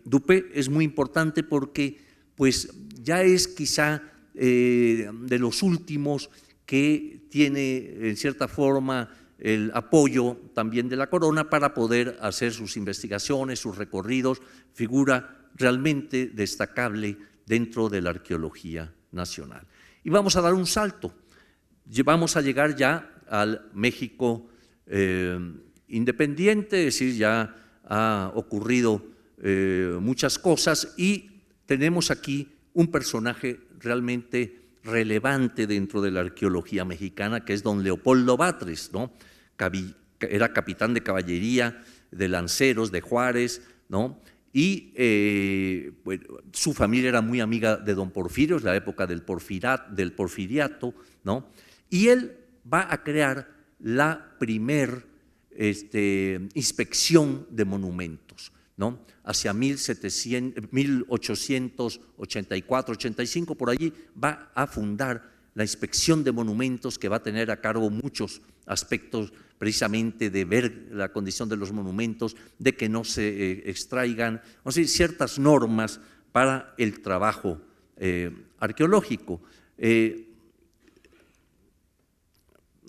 Dupé es muy importante porque pues ya es quizá de los últimos que tiene en cierta forma el apoyo también de la corona para poder hacer sus investigaciones, sus recorridos, figura realmente destacable dentro de la arqueología nacional. Y vamos a dar un salto, vamos a llegar ya al México independiente, es decir, ya ha ocurrido muchas cosas y tenemos aquí un personaje realmente relevante dentro de la arqueología mexicana, que es don Leopoldo Batres, ¿no? era capitán de caballería, de lanceros, de Juárez, ¿no? Y bueno, su familia era muy amiga de don Porfirio, es la época del porfiriato, ¿no? Y él va a crear la primer inspección de monumentos, ¿no? Hacia 1884-85, por allí va a fundar la inspección de monumentos, que va a tener a cargo muchos aspectos precisamente de ver la condición de los monumentos, de que no se extraigan, o sea, ciertas normas para el trabajo arqueológico.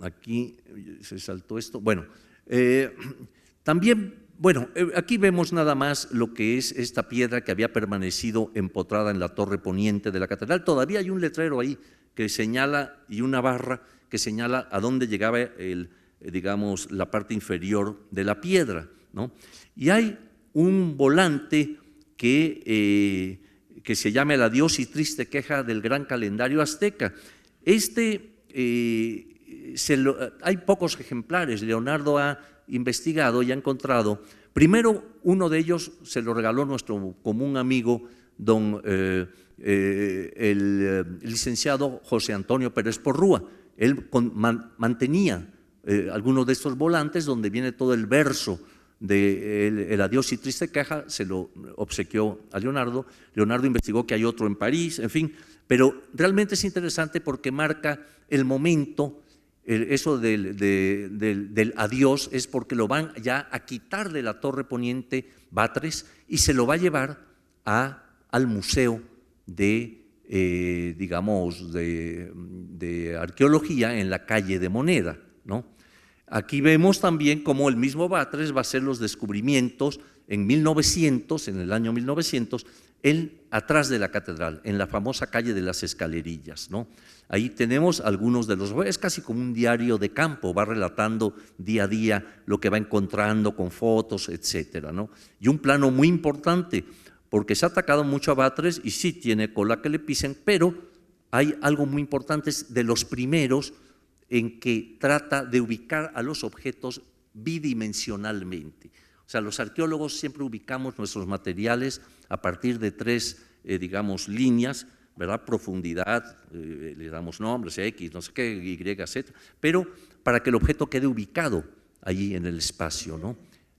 Aquí se saltó esto. Bueno, también, bueno, aquí vemos nada más lo que es esta piedra que había permanecido empotrada en la torre poniente de la catedral. Todavía hay un letrero ahí que señala, y una barra que señala a dónde llegaba digamos, la parte inferior de la piedra, ¿no? Y hay un volante que se llama El adiós y triste queja del gran calendario azteca. Hay pocos ejemplares. Leonardo ha investigado y ha encontrado. Primero, uno de ellos se lo regaló nuestro común amigo, el licenciado José Antonio Pérez Porrúa. Él mantenía algunos de estos volantes donde viene todo el verso de el adiós y triste queja, se lo obsequió a Leonardo. Leonardo investigó que hay otro en París, en fin, pero realmente es interesante porque marca el momento. Eso del adiós es porque lo van ya a quitar de la torre poniente Batres y se lo va a llevar al museo digamos, de arqueología en la calle de Moneda, ¿no? Aquí vemos también cómo el mismo Batres va a hacer los descubrimientos en el año 1900, atrás de la catedral, en la famosa calle de las Escalerillas, ¿no? Ahí tenemos algunos de es casi como un diario de campo, va relatando día a día lo que va encontrando con fotos, etcétera, ¿no? Y un plano muy importante, porque se ha atacado mucho a Batres y sí tiene cola que le pisen, pero hay algo muy importante, es de los primeros en que trata de ubicar a los objetos bidimensionalmente. O sea, los arqueólogos siempre ubicamos nuestros materiales a partir de tres, digamos, líneas, ¿verdad? Profundidad, le damos nombres, X, no sé qué, Y, Z, pero para que el objeto quede ubicado allí en el espacio, ¿no?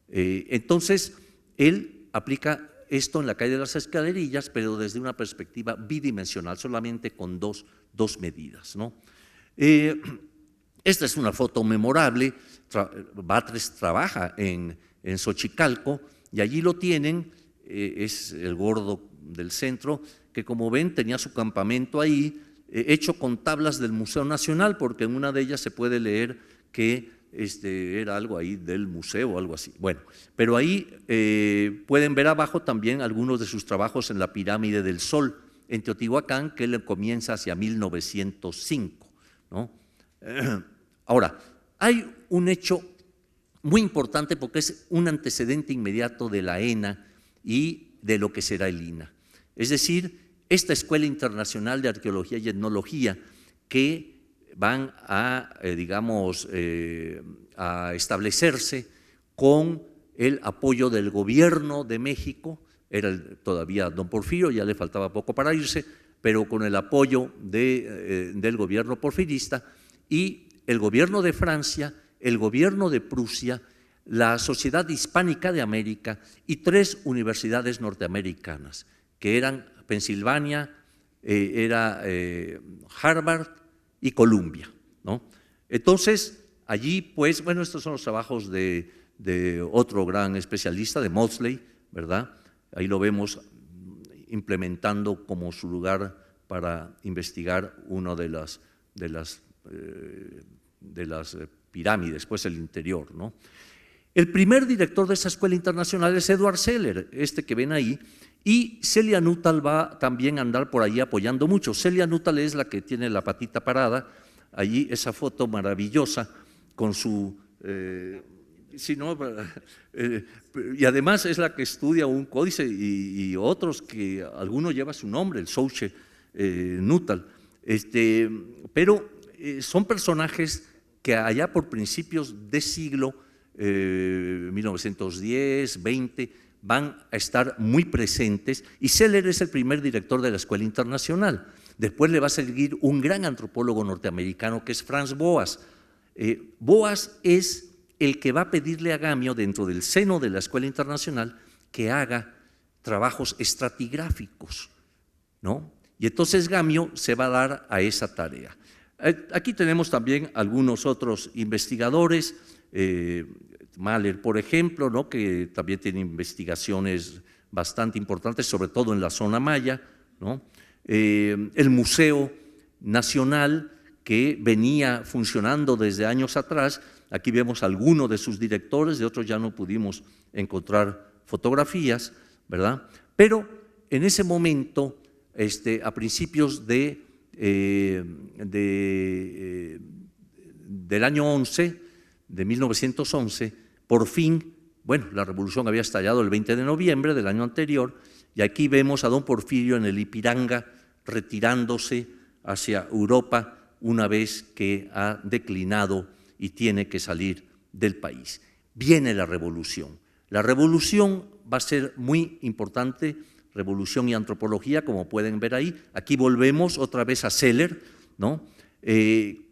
Entonces, él aplica esto en la calle de las Escalerillas, pero desde una perspectiva bidimensional, solamente con dos medidas, ¿no? Esta es una foto memorable. Batres trabaja en Xochicalco y allí lo tienen, es el gordo del centro, que como ven tenía su campamento ahí, hecho con tablas del Museo Nacional, porque en una de ellas se puede leer que era algo ahí del museo o algo así. Bueno, pero ahí pueden ver abajo también algunos de sus trabajos en la Pirámide del Sol, en Teotihuacán, que él comienza hacia 1905, ¿no? Ahora, hay un hecho muy importante porque es un antecedente inmediato de la ENA y de lo que será el INAH. Es decir, esta Escuela Internacional de Arqueología y Etnología que van a, digamos, a establecerse con el apoyo del gobierno de México. Era todavía don Porfirio, ya le faltaba poco para irse, pero con el apoyo del gobierno porfirista y el gobierno de Francia, el gobierno de Prusia, la Sociedad Hispánica de América y 3 universidades norteamericanas, que eran Pensilvania, era Harvard y Columbia, ¿no? Entonces, allí, pues, bueno, estos son los trabajos de otro gran especialista, de Maudslay, ¿verdad? Ahí lo vemos implementando como su lugar para investigar una de las pirámides, pues el interior, ¿no? El primer director de esa escuela internacional es Edward Seller, que ven ahí, y Celia Nuttall va también a andar por ahí apoyando mucho. Celia Nuttall es la que tiene la patita parada, allí esa foto maravillosa con su… sí, ¿no? Y además es la que estudia un códice y otros que alguno lleva su nombre, el Souche Nuttall. Pero son personajes que allá por principios de siglo 1910, 20, van a estar muy presentes, y Seller es el primer director de la Escuela Internacional. Después le va a seguir un gran antropólogo norteamericano que es Franz Boas. Boas es el que va a pedirle a Gamio, dentro del seno de la Escuela Internacional, que haga trabajos estratigráficos, ¿no? Y entonces Gamio se va a dar a esa tarea. Aquí tenemos también algunos otros investigadores, Mahler, por ejemplo, ¿no?, que también tiene investigaciones bastante importantes, sobre todo en la zona maya, ¿no? El Museo Nacional, que venía funcionando desde años atrás. Aquí vemos algunos de sus directores, de otros ya no pudimos encontrar fotografías, ¿verdad? Pero en ese momento, a principios del año 11, de 1911, por fin, bueno, la revolución había estallado el 20 de noviembre del año anterior, y aquí vemos a don Porfirio en el Ipiranga retirándose hacia Europa una vez que ha declinado y tiene que salir del país. Viene la revolución. La revolución va a ser muy importante, revolución y antropología, como pueden ver ahí. Aquí volvemos otra vez a Seller, ¿no?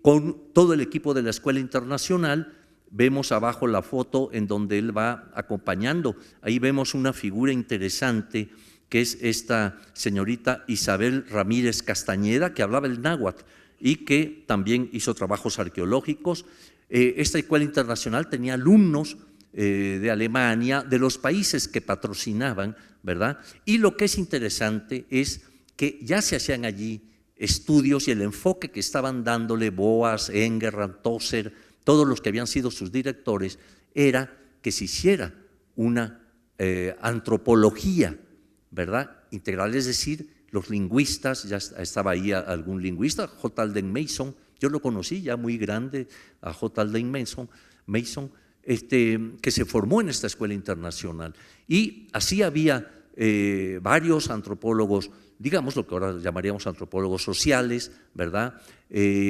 Con todo el equipo de la Escuela Internacional. Vemos abajo la foto en donde él va acompañando. Ahí vemos una figura interesante, que es esta señorita Isabel Ramírez Castañeda, que hablaba el náhuatl y que también hizo trabajos arqueológicos. Esta Escuela Internacional tenía alumnos de Alemania, de los países que patrocinaban, ¿verdad? Y lo que es interesante es que ya se hacían allí estudios, y el enfoque que estaban dándole Boas, Engelrand, Tozer, todos los que habían sido sus directores, era que se hiciera una antropología, ¿verdad?, integral, es decir, los lingüistas, ya estaba ahí algún lingüista, J. Alden Mason, yo lo conocí ya muy grande, a J. Alden Mason, que se formó en esta Escuela Internacional. Y así había varios antropólogos, digamos lo que ahora llamaríamos antropólogos sociales, ¿verdad?,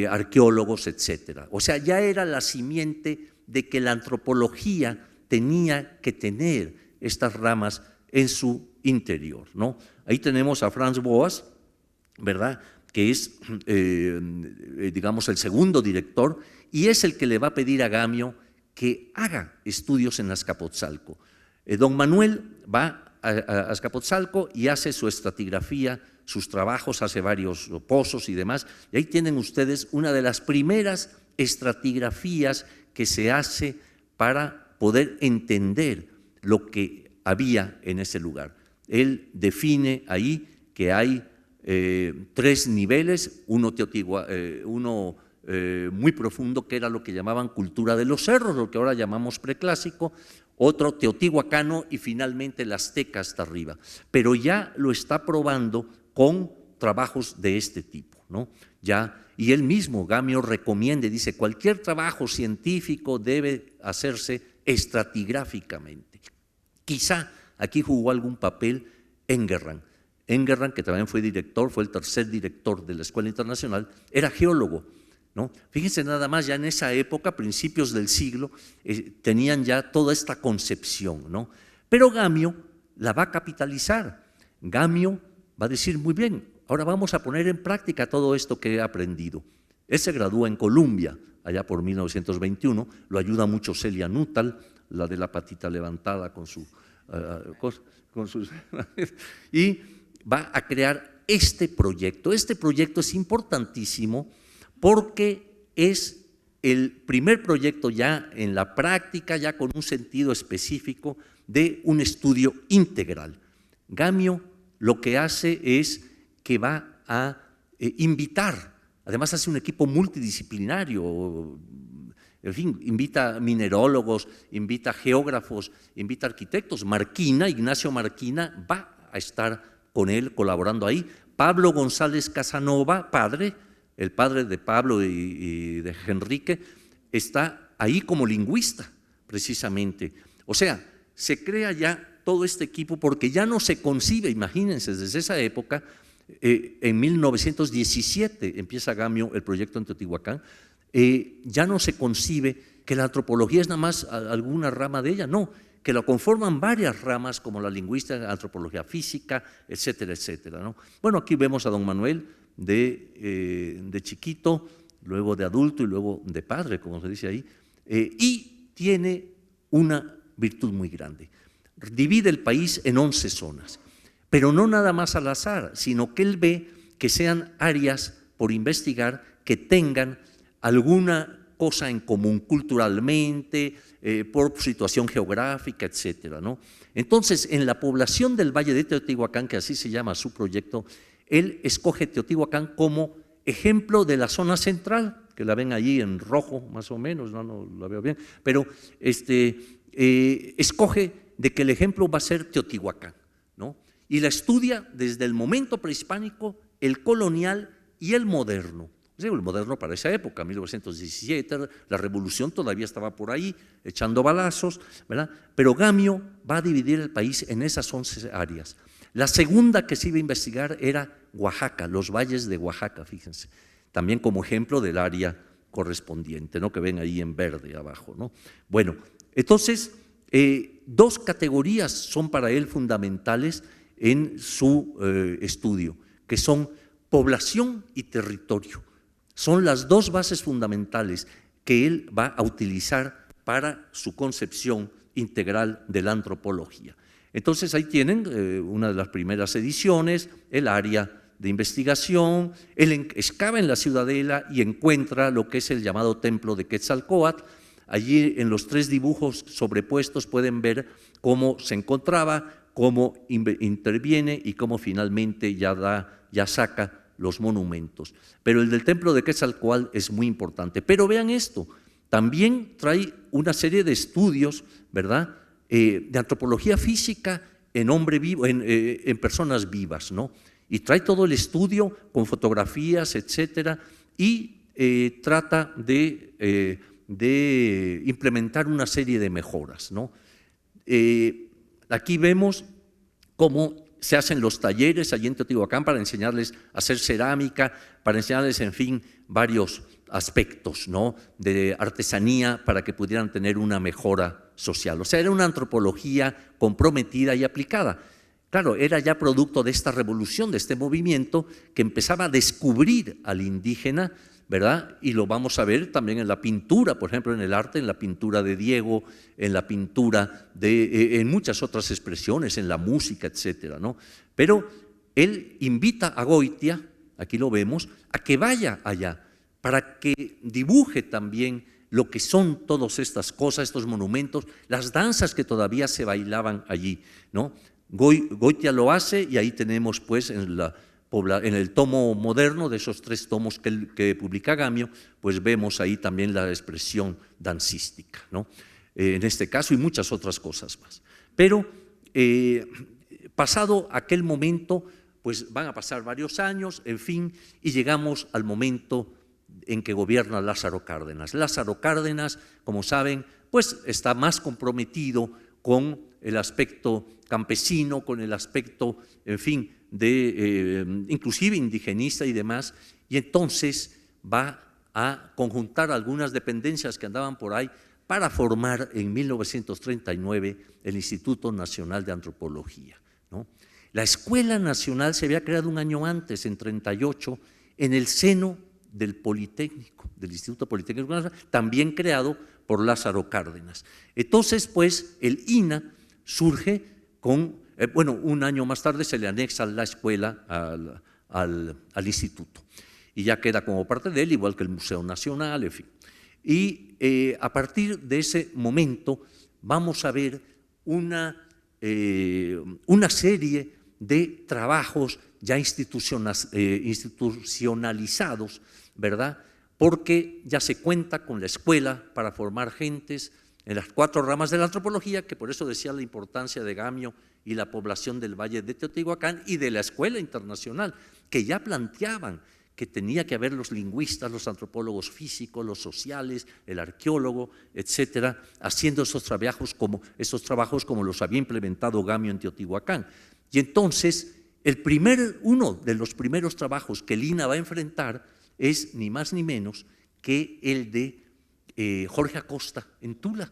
arqueólogos, etcétera. O sea, ya era la simiente de que la antropología tenía que tener estas ramas en su interior, ¿no? Ahí tenemos a Franz Boas, ¿verdad?, que es, digamos, el segundo director, y es el que le va a pedir a Gamio que haga estudios en Azcapotzalco. Don Manuel va a Azcapotzalco y hace su estratigrafía, sus trabajos, hace varios pozos y demás, y ahí tienen ustedes una de las primeras estratigrafías que se hace para poder entender lo que había en ese lugar. Él define ahí que hay 3 niveles, uno muy profundo, que era lo que llamaban cultura de los cerros, lo que ahora llamamos preclásico, otro teotihuacano y finalmente el azteca hasta arriba. Pero ya lo está probando con trabajos de este tipo, ¿no? Ya, y él mismo, Gamio, recomienda, dice, cualquier trabajo científico debe hacerse estratigráficamente. Quizá aquí jugó algún papel Engelrand. Engelrand, que también fue director, fue el tercer director de la Escuela Internacional, era geólogo, ¿no? Fíjense nada más, ya en esa época, principios del siglo, tenían ya toda esta concepción, ¿no? Pero Gamio la va a capitalizar. Gamio va a decir, muy bien, ahora vamos a poner en práctica todo esto que he aprendido. Él se gradúa en Columbia, allá por 1921, lo ayuda mucho Celia Nuttall, la de la patita levantada con sus y va a crear este proyecto. Este proyecto es importantísimo porque es el primer proyecto ya en la práctica, ya con un sentido específico de un estudio integral. Gamio lo que hace es que va a invitar, además hace un equipo multidisciplinario, en fin, invita minerólogos, invita geógrafos, invita arquitectos. Marquina, Ignacio Marquina, va a estar con él colaborando ahí. Pablo González Casanova, padre, el padre de Pablo y de Enrique, está ahí como lingüista, precisamente. O sea, se crea ya todo este equipo porque ya no se concibe, imagínense, desde esa época, en 1917 empieza Gamio el proyecto en Teotihuacán, ya no se concibe que la antropología es nada más alguna rama de ella, no, que la conforman varias ramas como la lingüística, antropología física, etcétera, etcétera, ¿no? Bueno, aquí vemos a don Manuel de chiquito, luego de adulto y luego de padre, como se dice ahí, y tiene una virtud muy grande. Divide el país en 11 zonas, pero no nada más al azar, sino que él ve que sean áreas por investigar que tengan alguna cosa en común culturalmente, por situación geográfica, etcétera, ¿no? Entonces, en la población del Valle de Teotihuacán, que así se llama su proyecto, él escoge Teotihuacán como ejemplo de la zona central, que la ven allí en rojo más o menos, no la veo bien, pero escoge de que el ejemplo va a ser Teotihuacán, ¿no? Y la estudia desde el momento prehispánico, el colonial y el moderno. El moderno para esa época, 1917, la revolución todavía estaba por ahí, echando balazos, ¿verdad? Pero Gamio va a dividir el país en esas 11 áreas. La segunda que se iba a investigar era Oaxaca, los valles de Oaxaca, fíjense, también como ejemplo del área correspondiente, ¿no? Que ven ahí en verde abajo, ¿no? Bueno, entonces, dos categorías son para él fundamentales en su estudio, que son población y territorio. Son las dos bases fundamentales que él va a utilizar para su concepción integral de la antropología. Entonces ahí tienen una de las primeras ediciones, el área de investigación, él excava en la ciudadela y encuentra lo que es el llamado templo de Quetzalcóatl. Allí en los 3 dibujos sobrepuestos pueden ver cómo se encontraba, cómo interviene y cómo finalmente ya saca los monumentos. Pero el del templo de Quetzalcóatl es muy importante. Pero vean esto, también trae una serie de estudios, ¿verdad?, de antropología física en hombre vivo, en personas vivas, ¿no? Y trae todo el estudio con fotografías, etcétera, y trata de implementar una serie de mejoras, ¿no? Aquí vemos cómo se hacen los talleres allí en Teotihuacán para enseñarles a hacer cerámica, para enseñarles, en fin, varios aspectos, ¿no?, de artesanía para que pudieran tener una mejora social. O sea, era una antropología comprometida y aplicada. Claro, era ya producto de esta revolución, de este movimiento que empezaba a descubrir al indígena, ¿verdad? Y lo vamos a ver también en la pintura, por ejemplo, en el arte, en la pintura de Diego, en la pintura en muchas otras expresiones, en la música, etcétera, ¿no? Pero él invita a Goitia, aquí lo vemos, a que vaya allá, para que dibuje también lo que son todas estas cosas, estos monumentos, las danzas que todavía se bailaban allí, ¿no? Goitia lo hace y ahí tenemos pues en el tomo moderno de esos 3 tomos que publica Gamio, pues vemos ahí también la expresión dancística, ¿no? En este caso y muchas otras cosas más. Pero pasado aquel momento, pues van a pasar varios años, en fin, y llegamos al momento en que gobierna Lázaro Cárdenas. Lázaro Cárdenas, como saben, pues está más comprometido con el aspecto campesino, con el aspecto, en fin, inclusive indigenista y demás, y entonces va a conjuntar algunas dependencias que andaban por ahí para formar en 1939 el Instituto Nacional de Antropología, ¿no? La Escuela Nacional se había creado un año antes, en 1938, en el seno del Politécnico, del Instituto Politécnico Nacional, también creado por Lázaro Cárdenas. Entonces, pues, el INA surge con, un año más tarde se le anexa la escuela al instituto y ya queda como parte de él, igual que el Museo Nacional, en fin. Y a partir de ese momento vamos a ver una serie de trabajos ya institucionalizados, ¿verdad? Porque ya se cuenta con la escuela para formar gentes en las 4 ramas de la antropología, que por eso decía la importancia de Gamio y la población del Valle de Teotihuacán y de la Escuela Internacional, que ya planteaban que tenía que haber los lingüistas, los antropólogos físicos, los sociales, el arqueólogo, etcétera, haciendo esos trabajos como los había implementado Gamio en Teotihuacán. Y entonces, uno de los primeros trabajos que el INA va a enfrentar es ni más ni menos que el de Jorge Acosta en Tula.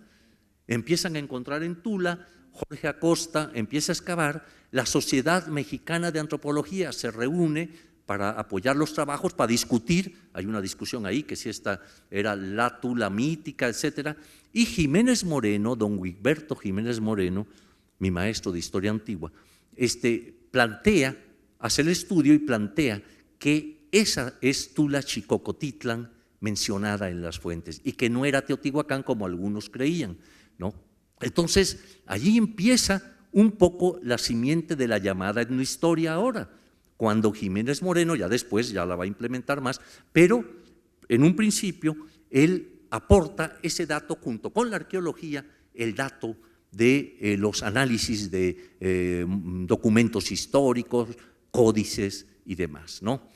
Empiezan a encontrar en Tula, Jorge Acosta empieza a excavar, la Sociedad Mexicana de Antropología se reúne para apoyar los trabajos, para discutir, hay una discusión ahí, que si esta era la Tula mítica, etcétera, y Jiménez Moreno, don Wigberto Jiménez Moreno, mi maestro de historia antigua, plantea, hace el estudio y plantea que esa es Tula Xicocotitlán mencionada en las fuentes y que no era Teotihuacán como algunos creían, ¿no? Entonces, allí empieza un poco la simiente de la llamada etnohistoria ahora, cuando Jiménez Moreno, ya después ya la va a implementar más, pero en un principio él aporta ese dato junto con la arqueología, el dato de los análisis de documentos históricos, códices y demás, ¿no?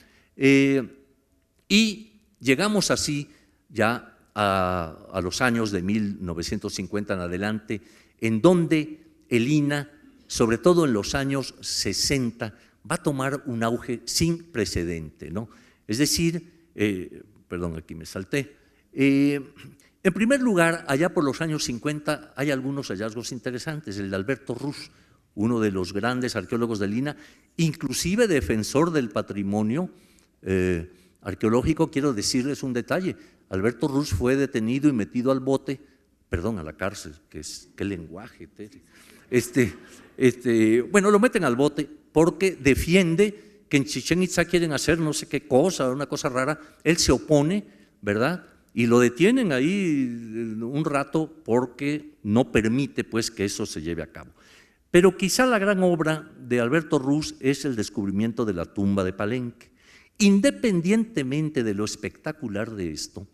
Y llegamos así ya a los años de 1950 en adelante, en donde el INAH, sobre todo en los años 60, va a tomar un auge sin precedente, ¿no? Es decir, perdón, aquí me salté. En primer lugar, allá por los años 50 hay algunos hallazgos interesantes. El de Alberto Ruz, uno de los grandes arqueólogos del INAH, inclusive defensor del patrimonio arqueológico. Quiero decirles un detalle: Alberto Ruz fue detenido y metido al bote, perdón, a la cárcel, qué lenguaje, bueno, lo meten al bote porque defiende que en Chichén Itzá quieren hacer no sé qué cosa, una cosa rara. Él se opone, ¿verdad? Y lo detienen ahí un rato porque no permite pues que eso se lleve a cabo. Pero quizá la gran obra de Alberto Ruz es el descubrimiento de la tumba de Palenque. Independientemente de lo espectacular de esto,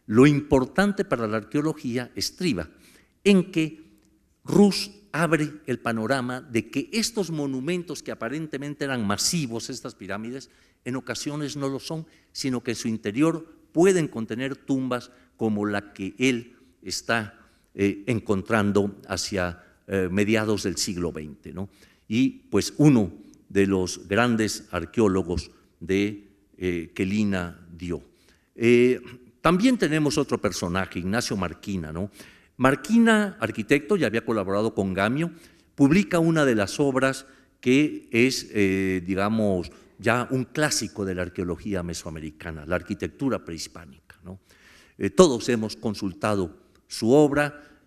lo importante para la arqueología estriba en que Ruz abre el panorama de que estos monumentos que aparentemente eran masivos, estas pirámides, en ocasiones no lo son, sino que en su interior pueden contener tumbas como la que él está encontrando hacia mediados del siglo XX, ¿no? Y pues uno de los grandes arqueólogos que el INAH dio. También tenemos otro personaje, Ignacio Marquina, ¿no? Marquina, arquitecto, ya había colaborado con Gamio, publica una de las obras que es, digamos, ya un clásico de la arqueología mesoamericana, la arquitectura prehispánica, ¿no? Todos hemos consultado su obra,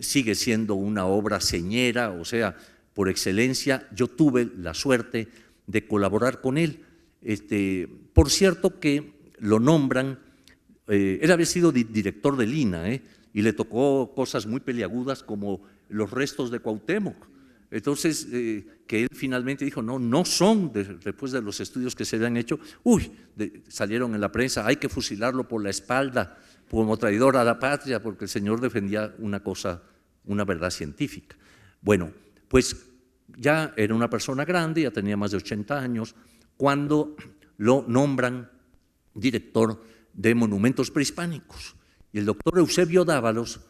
sigue siendo una obra señera, o sea, por excelencia. Yo tuve la suerte de colaborar con él. Por cierto que lo nombran, él había sido director del INAH, y le tocó cosas muy peliagudas como los restos de Cuauhtémoc. Entonces, que él finalmente dijo, no son, después de los estudios que se habían hecho, salieron en la prensa, hay que fusilarlo por la espalda, como traidor a la patria, porque el señor defendía una verdad científica. Bueno, pues ya era una persona grande, ya tenía más de 80 años, cuando lo nombran director de monumentos prehispánicos. Y el doctor Eusebio Dávalos,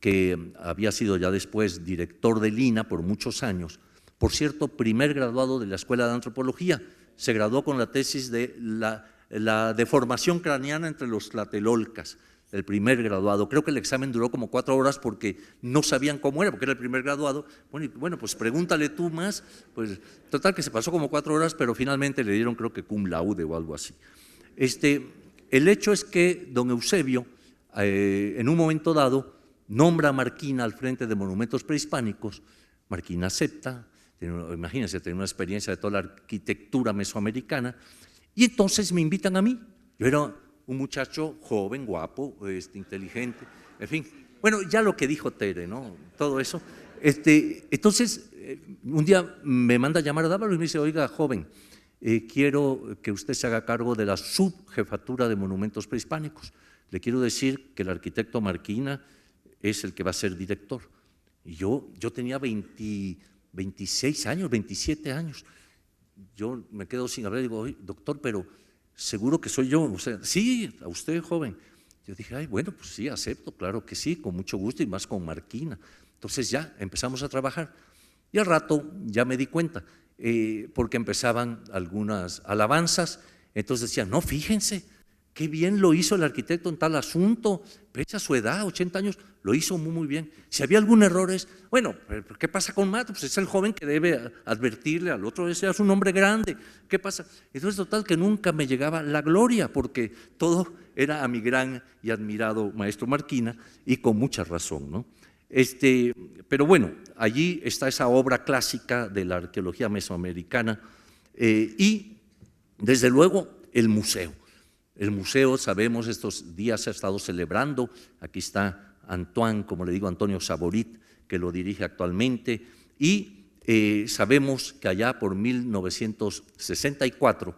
que había sido ya después director del INAH por muchos años, por cierto, primer graduado de la Escuela de Antropología, se graduó con la tesis de la deformación craneana entre los tlatelolcas, el primer graduado. Creo que el examen duró como 4 horas porque no sabían cómo era, porque era el primer graduado. Bueno, pues pregúntale tú más. Pues total que se pasó como 4 horas, pero finalmente le dieron, creo que cum laude o algo así. El hecho es que don Eusebio, en un momento dado, nombra a Marquina al frente de monumentos prehispánicos. Marquina acepta, imagínense, tiene una experiencia de toda la arquitectura mesoamericana, y entonces me invitan a mí. Yo era un muchacho joven, guapo, inteligente, en fin. Bueno, ya lo que dijo Tere, ¿no? Todo eso. Entonces, un día me manda a llamar a Dávalos y me dice, oiga, joven, quiero que usted se haga cargo de la subjefatura de monumentos prehispánicos. Le quiero decir que el arquitecto Marquina es el que va a ser director. Y yo tenía 26 años, 27 años. Yo me quedo sin hablar y digo, oye, doctor, pero seguro que soy yo. O sea, sí, a usted, joven. Yo dije, ay, bueno, pues sí, acepto, claro que sí, con mucho gusto y más con Marquina. Entonces ya empezamos a trabajar. Y al rato ya me di cuenta, porque empezaban algunas alabanzas. Entonces decían, no, fíjense, qué bien lo hizo el arquitecto en tal asunto, pese a su edad, 80 años, lo hizo muy, muy bien. Si había algún error bueno, ¿qué pasa con Matos? Pues es el joven que debe advertirle al otro, ese es un hombre grande, ¿qué pasa? Entonces, total, que nunca me llegaba la gloria, porque todo era a mi gran y admirado maestro Marquina, y con mucha razón, ¿no? Pero bueno, allí está esa obra clásica de la arqueología mesoamericana, y desde luego el museo. El museo, sabemos, estos días se ha estado celebrando, aquí está Antoine, como le digo, Antonio Saborit, que lo dirige actualmente, y sabemos que allá por 1964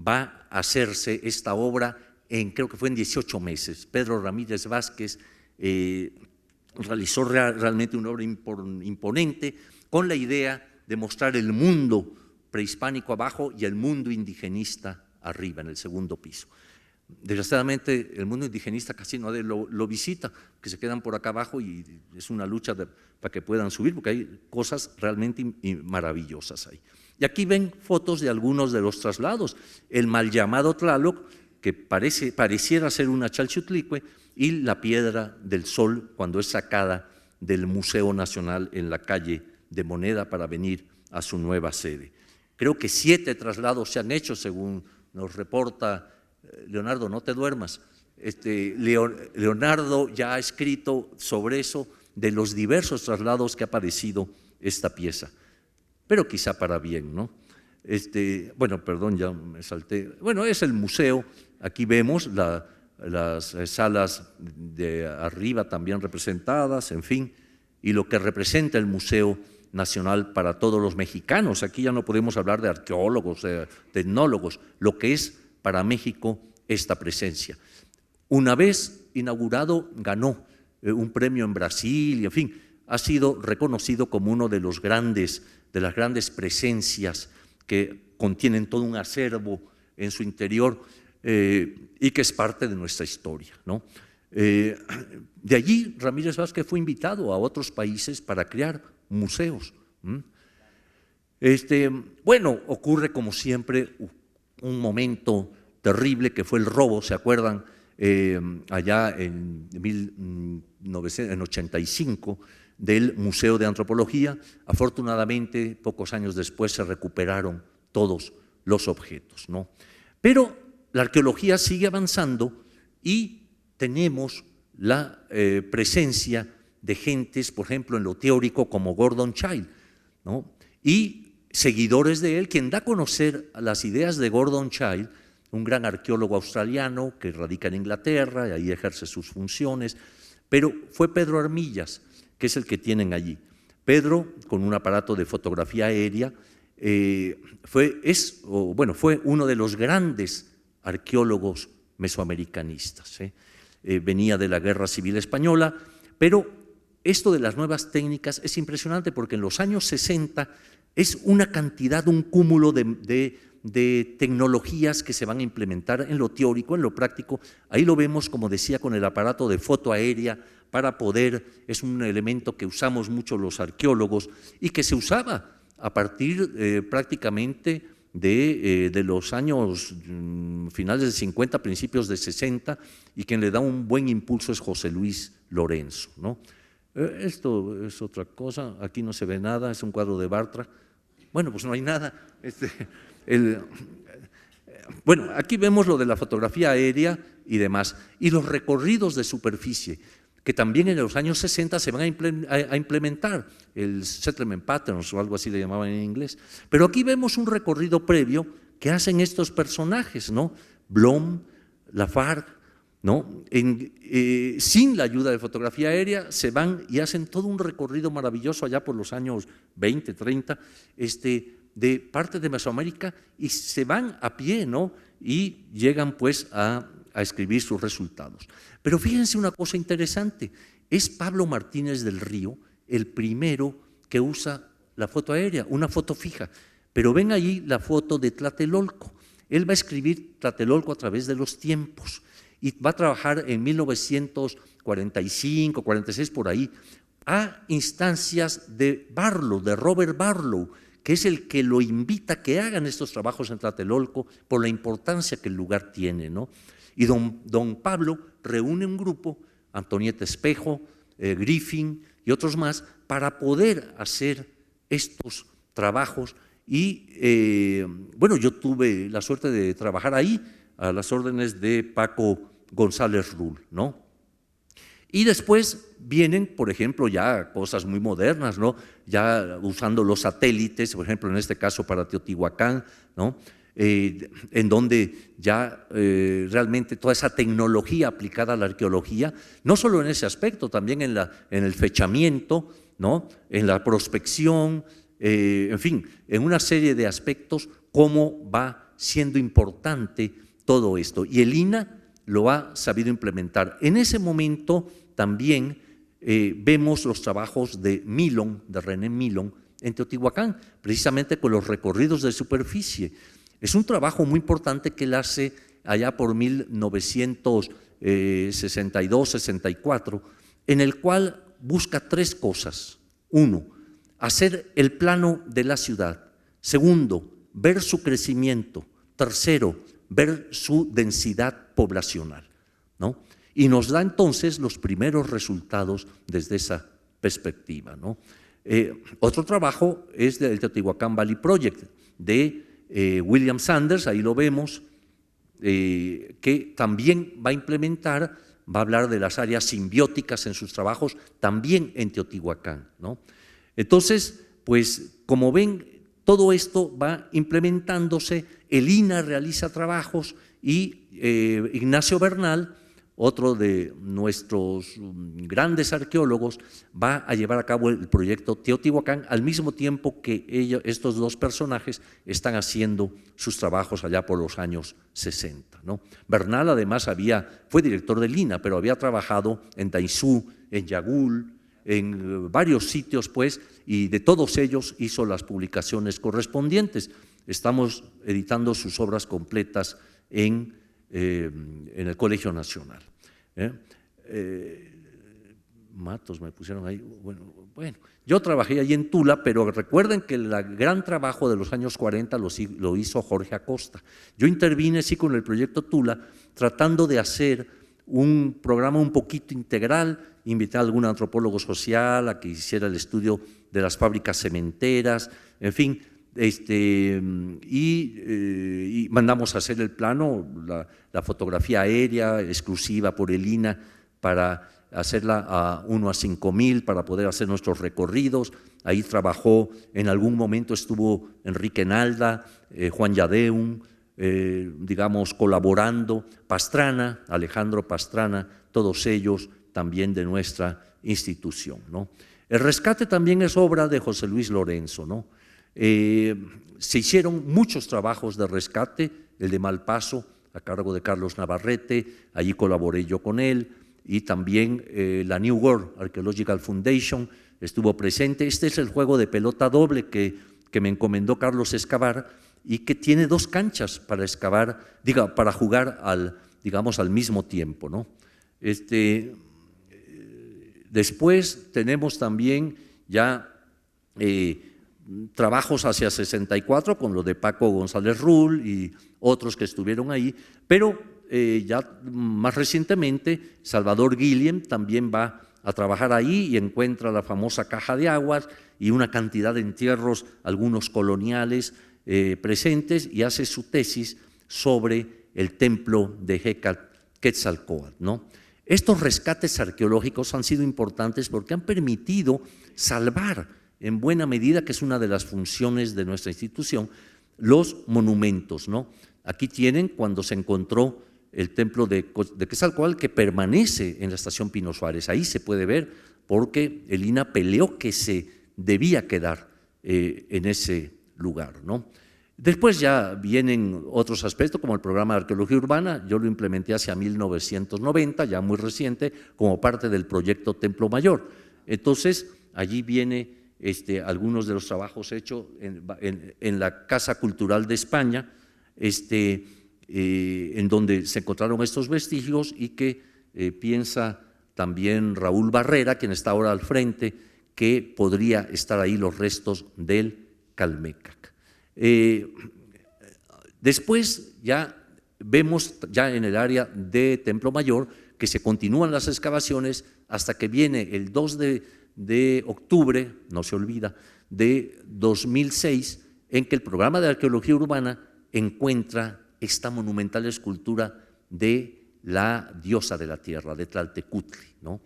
va a hacerse esta obra creo que fue en 18 meses. Pedro Ramírez Vázquez realizó realmente una obra imponente con la idea de mostrar el mundo prehispánico abajo y el mundo indigenista arriba, en el segundo piso. Desgraciadamente, el mundo indigenista casi nadie lo visita, que se quedan por acá abajo y es una lucha para que puedan subir, porque hay cosas realmente maravillosas ahí. Y aquí ven fotos de algunos de los traslados, el mal llamado Tlaloc, que pareciera ser una Chalchutlicue, y la Piedra del Sol, cuando es sacada del Museo Nacional en la calle de Moneda para venir a su nueva sede. Creo que 7 traslados se han hecho, según nos reporta Leonardo, no te duermas. Leonardo ya ha escrito sobre eso, de los diversos traslados que ha padecido esta pieza, pero quizá para bien, ¿no? Bueno, perdón, ya me salté. Bueno, es el museo, aquí vemos las salas de arriba también representadas, en fin, y lo que representa el Museo Nacional para todos los mexicanos. Aquí ya no podemos hablar de arqueólogos, de etnólogos, lo que es para México esta presencia. Una vez inaugurado, ganó un premio en Brasil y, en fin, ha sido reconocido como uno de las grandes presencias que contienen todo un acervo en su interior y que es parte de nuestra historia, ¿no? De allí, Ramírez Vázquez fue invitado a otros países para crear museos. Bueno, ocurre como siempre un momento terrible que fue el robo, ¿se acuerdan? Allá en 1985 del Museo de Antropología. Afortunadamente, pocos años después se recuperaron todos los objetos, ¿no? Pero la arqueología sigue avanzando y tenemos la presencia de gentes, por ejemplo, en lo teórico como Gordon Childe, ¿no? Y seguidores de él, quien da a conocer las ideas de Gordon Childe, un gran arqueólogo australiano que radica en Inglaterra y ahí ejerce sus funciones, pero fue Pedro Armillas, que es el que tienen allí. Pedro, con un aparato de fotografía aérea, fue uno de los grandes arqueólogos mesoamericanistas. Venía de la Guerra Civil Española, pero esto de las nuevas técnicas es impresionante porque en los años 60 es una cantidad, un cúmulo de tecnologías que se van a implementar en lo teórico, en lo práctico. Ahí lo vemos, como decía, con el aparato de foto aérea para poder, es un elemento que usamos mucho los arqueólogos y que se usaba a partir prácticamente de los años finales de 50, principios de 60, y quien le da un buen impulso es José Luis Lorenzo, ¿no? Esto es otra cosa, aquí no se ve nada, es un cuadro de Bartra. Bueno, pues no hay nada. Bueno, aquí vemos lo de la fotografía aérea y demás, y los recorridos de superficie, que también en los años 60 se van a implementar, el settlement patterns o algo así le llamaban en inglés. Pero aquí vemos un recorrido previo que hacen estos personajes, ¿no? Blom, Lafargue, ¿no? Sin la ayuda de fotografía aérea se van y hacen todo un recorrido maravilloso allá por los años 20, 30, de parte de Mesoamérica, y se van a pie, ¿no? Y llegan pues a escribir sus resultados. Pero fíjense una cosa interesante, es Pablo Martínez del Río el primero que usa la foto aérea, una foto fija, pero ven allí la foto de Tlatelolco. Él va a escribir Tlatelolco a través de los tiempos y va a trabajar en 1945, 46 por ahí, a instancias de Barlow, de Robert Barlow, que es el que lo invita a que hagan estos trabajos en Tlatelolco por la importancia que el lugar tiene, ¿no? Y don Pablo reúne un grupo, Antonieta Espejo, Griffin y otros más, para poder hacer estos trabajos. Y bueno, yo tuve la suerte de trabajar ahí a las órdenes de Paco González Rull, ¿no? Y después vienen, por ejemplo, ya cosas muy modernas, ¿no? Ya usando los satélites, por ejemplo, en este caso para Teotihuacán, ¿no? En donde ya realmente toda esa tecnología aplicada a la arqueología, no solo en ese aspecto, también en el fechamiento, ¿no? En la prospección, en fin, en una serie de aspectos, cómo va siendo importante todo esto. Y el INAH lo ha sabido implementar. En ese momento también vemos los trabajos de Milon, de René Milon, en Teotihuacán, precisamente con los recorridos de superficie. Es un trabajo muy importante que él hace allá por 1962-64, en el cual busca tres cosas. Uno, hacer el plano de la ciudad. Segundo, ver su crecimiento. Tercero, ver su densidad poblacional, ¿no? Y nos da entonces los primeros resultados desde esa perspectiva, ¿no? Otro trabajo es del Teotihuacán Valley Project de William Sanders, ahí lo vemos, que también va a implementar, va a hablar de las áreas simbióticas en sus trabajos, también en Teotihuacán, ¿no? Entonces, pues como ven, todo esto va implementándose, el INAH realiza trabajos y Ignacio Bernal, otro de nuestros grandes arqueólogos, va a llevar a cabo el proyecto Teotihuacán al mismo tiempo que estos dos personajes están haciendo sus trabajos allá por los años 60, ¿no? Bernal además fue director del INAH, pero había trabajado en Daizú, en Yagul, en varios sitios, pues, y de todos ellos hizo las publicaciones correspondientes. Estamos editando sus obras completas en el Colegio Nacional. Matos me pusieron ahí. Bueno, yo trabajé allí en Tula, pero recuerden que el gran trabajo de los años 40 lo hizo Jorge Acosta. Yo intervine, sí, con el proyecto Tula, tratando de hacer un programa un poquito integral. Invité a algún antropólogo social a que hiciera el estudio de las fábricas cementeras, en fin, y mandamos a hacer el plano, la fotografía aérea exclusiva por el INAH para hacerla a 1:5000 para poder hacer nuestros recorridos. Ahí trabajó, en algún momento estuvo Enrique Nalda, Juan Yadeun, digamos, colaborando, Pastrana, Alejandro Pastrana, todos ellos también de nuestra institución, ¿no? El rescate también es obra de José Luis Lorenzo, ¿no? Se hicieron muchos trabajos de rescate, el de Malpaso, a cargo de Carlos Navarrete, allí colaboré yo con él, y también la New World Archaeological Foundation estuvo presente. Este es el juego de pelota doble que me encomendó Carlos Escavar y que tiene dos canchas para para jugar al mismo tiempo, ¿no? Después tenemos también ya trabajos hacia 64 con lo de Paco González Rull y otros que estuvieron ahí, pero ya más recientemente Salvador Guillem también va a trabajar ahí y encuentra la famosa caja de aguas y una cantidad de entierros, algunos coloniales presentes, y hace su tesis sobre el templo de Quetzalcóatl, ¿no? Estos rescates arqueológicos han sido importantes porque han permitido salvar en buena medida, que es una de las funciones de nuestra institución, los monumentos, ¿no? Aquí tienen cuando se encontró el templo de Quetzalcóatl, que permanece en la estación Pino Suárez. Ahí se puede ver porque el INAH peleó que se debía quedar en ese lugar, ¿no? Después ya vienen otros aspectos como el programa de arqueología urbana. Yo lo implementé hacia 1990, ya muy reciente, como parte del proyecto Templo Mayor. Entonces, allí viene algunos de los trabajos hechos en la Casa Cultural de España, en donde se encontraron estos vestigios y que piensa también Raúl Barrera, quien está ahora al frente, que podría estar ahí los restos del Calmecac. Después ya vemos ya en el área de Templo Mayor que se continúan las excavaciones hasta que viene el 2 de octubre, no se olvida, de 2006, en que el programa de arqueología urbana encuentra esta monumental escultura de la diosa de la tierra, de Tlaltecutli, ¿no?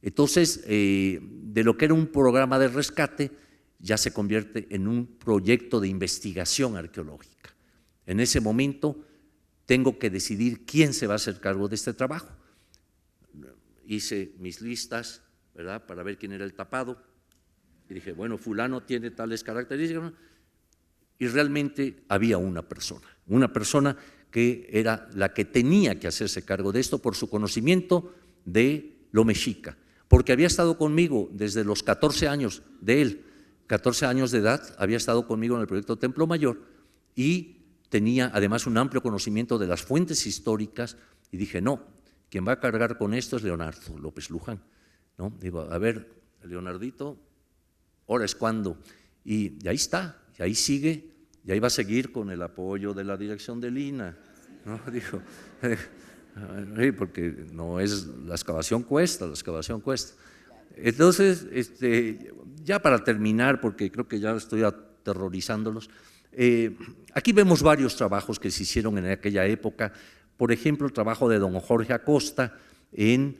Entonces, de lo que era un programa de rescate, ya se convierte en un proyecto de investigación arqueológica. En ese momento tengo que decidir quién se va a hacer cargo de este trabajo. Hice mis listas, ¿verdad?, para ver quién era el tapado, y dije, bueno, fulano tiene tales características, ¿no? Y realmente había una persona que era la que tenía que hacerse cargo de esto por su conocimiento de lo mexica, porque había estado conmigo desde los 14 años de él, 14 años de edad, había estado conmigo en el proyecto Templo Mayor y tenía además un amplio conocimiento de las fuentes históricas, y dije, no, quien va a cargar con esto es Leonardo López Luján, ¿no? Digo, a ver, Leonardito, ahora es cuando, y ahí está, y ahí sigue, y ahí va a seguir con el apoyo de la dirección del INAH, ¿no? Dijo, porque no es, la excavación cuesta. Entonces, ya para terminar, porque creo que ya estoy aterrorizándolos, aquí vemos varios trabajos que se hicieron en aquella época. Por ejemplo, el trabajo de don Jorge Acosta en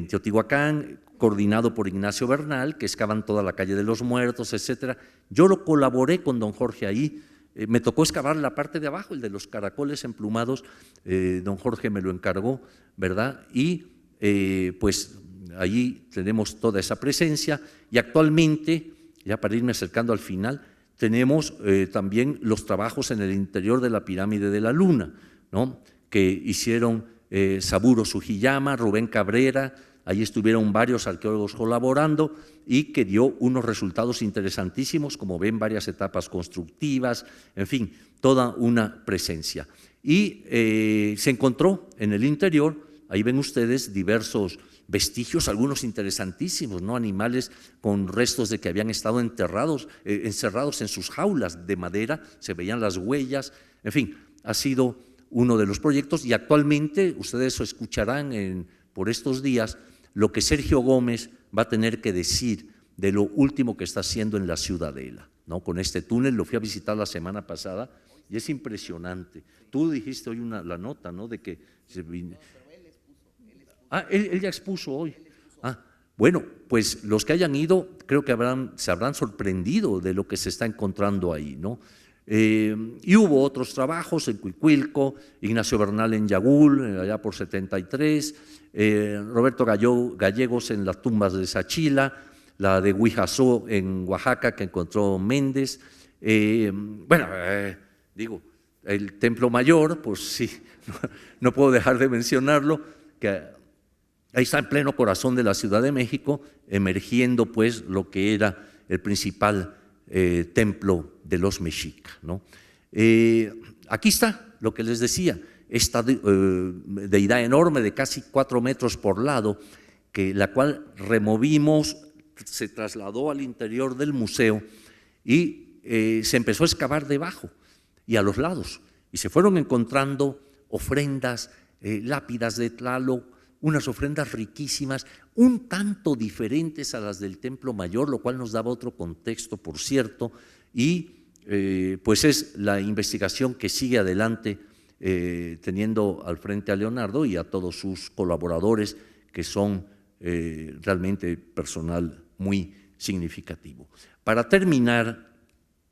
Teotihuacán, coordinado por Ignacio Bernal, que excavan toda la calle de los Muertos, etcétera. Yo lo colaboré con don Jorge ahí, me tocó excavar la parte de abajo, el de los caracoles emplumados, don Jorge me lo encargó, ¿verdad? Y pues allí tenemos toda esa presencia, y actualmente, ya para irme acercando al final, tenemos también los trabajos en el interior de la pirámide de la Luna, ¿no?, que hicieron Saburo Sugiyama, Rubén Cabrera. Ahí estuvieron varios arqueólogos colaborando y que dio unos resultados interesantísimos, como ven, varias etapas constructivas, en fin, toda una presencia. Y se encontró en el interior, ahí ven ustedes diversos vestigios, algunos interesantísimos, ¿no?, animales con restos de que habían estado encerrados en sus jaulas de madera, se veían las huellas, en fin, ha sido uno de los proyectos, y actualmente ustedes escucharán por estos días lo que Sergio Gómez va a tener que decir de lo último que está haciendo en la Ciudadela, ¿no?, con este túnel. Lo fui a visitar la semana pasada y es impresionante. Tú dijiste hoy la nota, ¿no?, de que se vino. Él ya expuso hoy. Bueno, pues los que hayan ido creo que se habrán sorprendido de lo que se está encontrando ahí, ¿no? Y hubo otros trabajos en Cuicuilco, Ignacio Bernal en Yagul, allá por 73, Roberto Gallegos en las tumbas de Sachila, la de Huijazó en Oaxaca que encontró Méndez. Digo, el Templo Mayor, pues sí, no puedo dejar de mencionarlo, que ahí está en pleno corazón de la Ciudad de México, emergiendo pues lo que era el principal templo de los mexicas, ¿no? Aquí está lo que les decía, esta deidad enorme de casi 4 metros por lado, la cual removimos, se trasladó al interior del museo y se empezó a excavar debajo y a los lados, y se fueron encontrando ofrendas, lápidas de Tlaloc, unas ofrendas riquísimas, un tanto diferentes a las del Templo Mayor, lo cual nos daba otro contexto, por cierto, y pues es la investigación que sigue adelante, teniendo al frente a Leonardo y a todos sus colaboradores, que son realmente personal muy significativo. Para terminar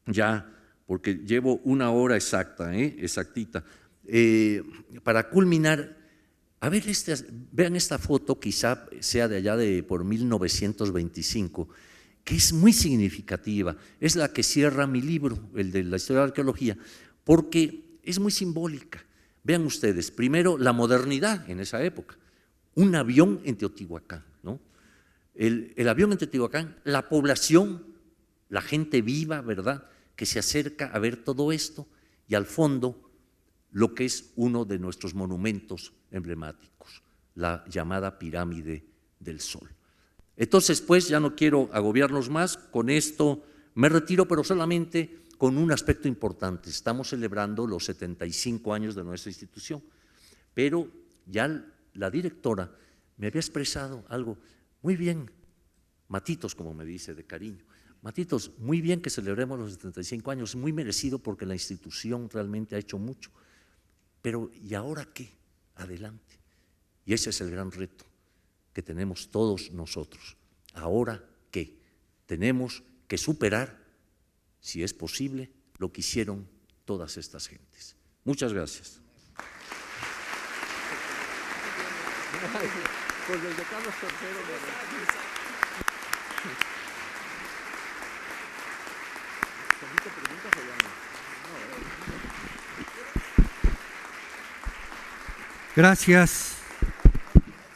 ya, porque llevo 1 hora exacta, exactita, para culminar, a ver, vean esta foto, quizá sea de allá por 1925, que es muy significativa, es la que cierra mi libro, el de la historia de la arqueología, porque es muy simbólica. Vean ustedes, primero la modernidad en esa época, un avión en Teotihuacán, ¿no? El avión en Teotihuacán, la población, la gente viva, ¿verdad?, que se acerca a ver todo esto, y al fondo lo que es uno de nuestros monumentos emblemáticos, la llamada Pirámide del Sol. Entonces, pues, ya no quiero agobiarnos más, con esto me retiro, pero solamente con un aspecto importante. Estamos celebrando los 75 años de nuestra institución, pero ya la directora me había expresado algo muy bien, Matitos, como me dice de cariño. Matitos, muy bien que celebremos los 75 años, muy merecido porque la institución realmente ha hecho mucho. Pero ¿y ahora qué? Adelante. Y ese es el gran reto que tenemos todos nosotros. ¿Ahora qué? Tenemos que superar, si es posible, lo que hicieron todas estas gentes. Muchas gracias. Pues desde Carlos III Gracias.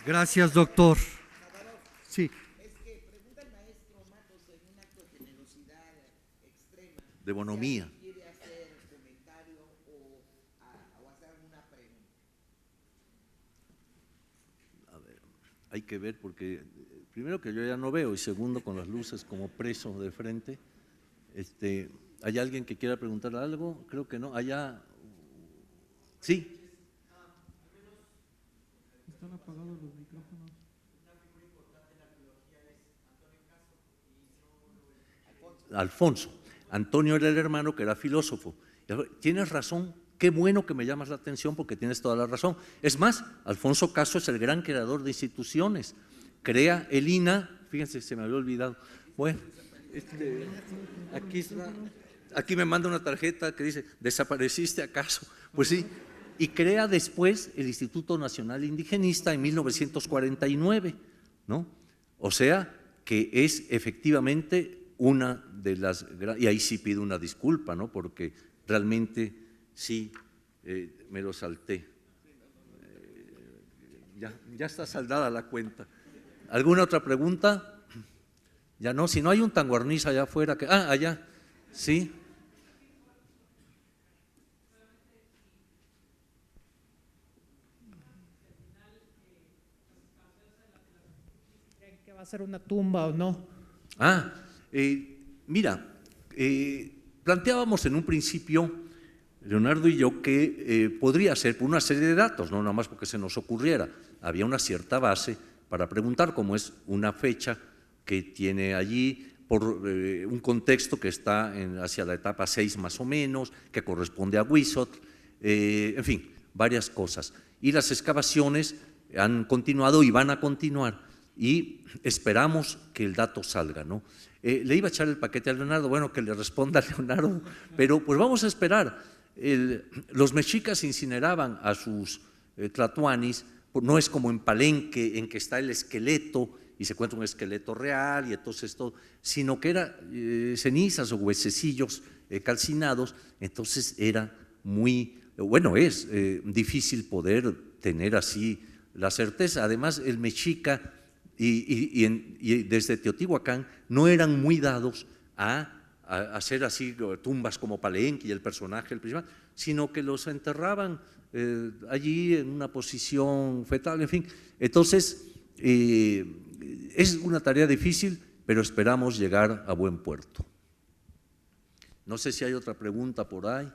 Gracias, doctor. Sí. de bonomía. ¿Quiere hacer comentario o hacer alguna pregunta? A ver, hay que ver porque primero que yo ya no veo y segundo con las luces como preso de frente. ¿Hay alguien que quiera preguntar algo? Creo que no. Allá, sí. Están apagados los micrófonos. Alfonso. Antonio era el hermano que era filósofo. Tienes razón, qué bueno que me llamas la atención porque tienes toda la razón. Es más, Alfonso Caso es el gran creador de instituciones. Crea el INA, fíjense, se me había olvidado. Bueno, aquí me manda una tarjeta que dice, ¿desapareciste acaso? Pues sí, y crea después el Instituto Nacional Indigenista en 1949, ¿no? O sea, que es efectivamente una de las, y ahí sí pido una disculpa, ¿no? Porque realmente sí me lo salté. Ya está saldada la cuenta. ¿Alguna otra pregunta? Ya no, si no hay un tanguarniz allá afuera, allá, sí. ¿Creen que va a ser una tumba o no? Mira, planteábamos en un principio, Leonardo y yo, que podría ser por una serie de datos, no nada más porque se nos ocurriera. Había una cierta base para preguntar, como es una fecha que tiene allí, por un contexto que está hacia la etapa 6 más o menos, que corresponde a Huizotl, en fin, varias cosas. Y las excavaciones han continuado y van a continuar. Y esperamos que el dato salga, ¿no? Le iba a echar el paquete a Leonardo, bueno, que le responda a Leonardo, pero pues vamos a esperar. Los mexicas incineraban a sus tlatoanis, no es como en Palenque, en que está el esqueleto y se encuentra un esqueleto real y entonces todo, sino que era cenizas o huesecillos calcinados, entonces era muy, bueno, es difícil poder tener así la certeza. Además, el mexica y desde Teotihuacán no eran muy dados a hacer así tumbas como Palenque y el personaje el principal, sino que los enterraban allí en una posición fetal, en fin. Entonces, es una tarea difícil, pero esperamos llegar a buen puerto. No sé si hay otra pregunta por ahí.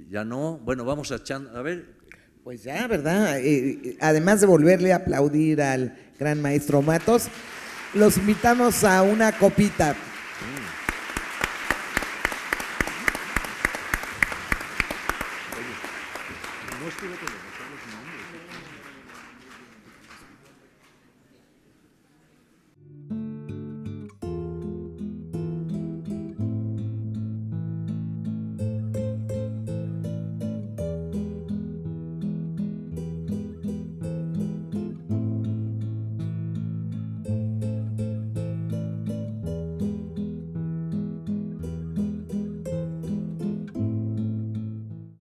Ya no. Bueno, vamos a ver. Pues ya, ¿verdad? Además de volverle a aplaudir al gran maestro Matos, los invitamos a una copita. No estuve con los nombres.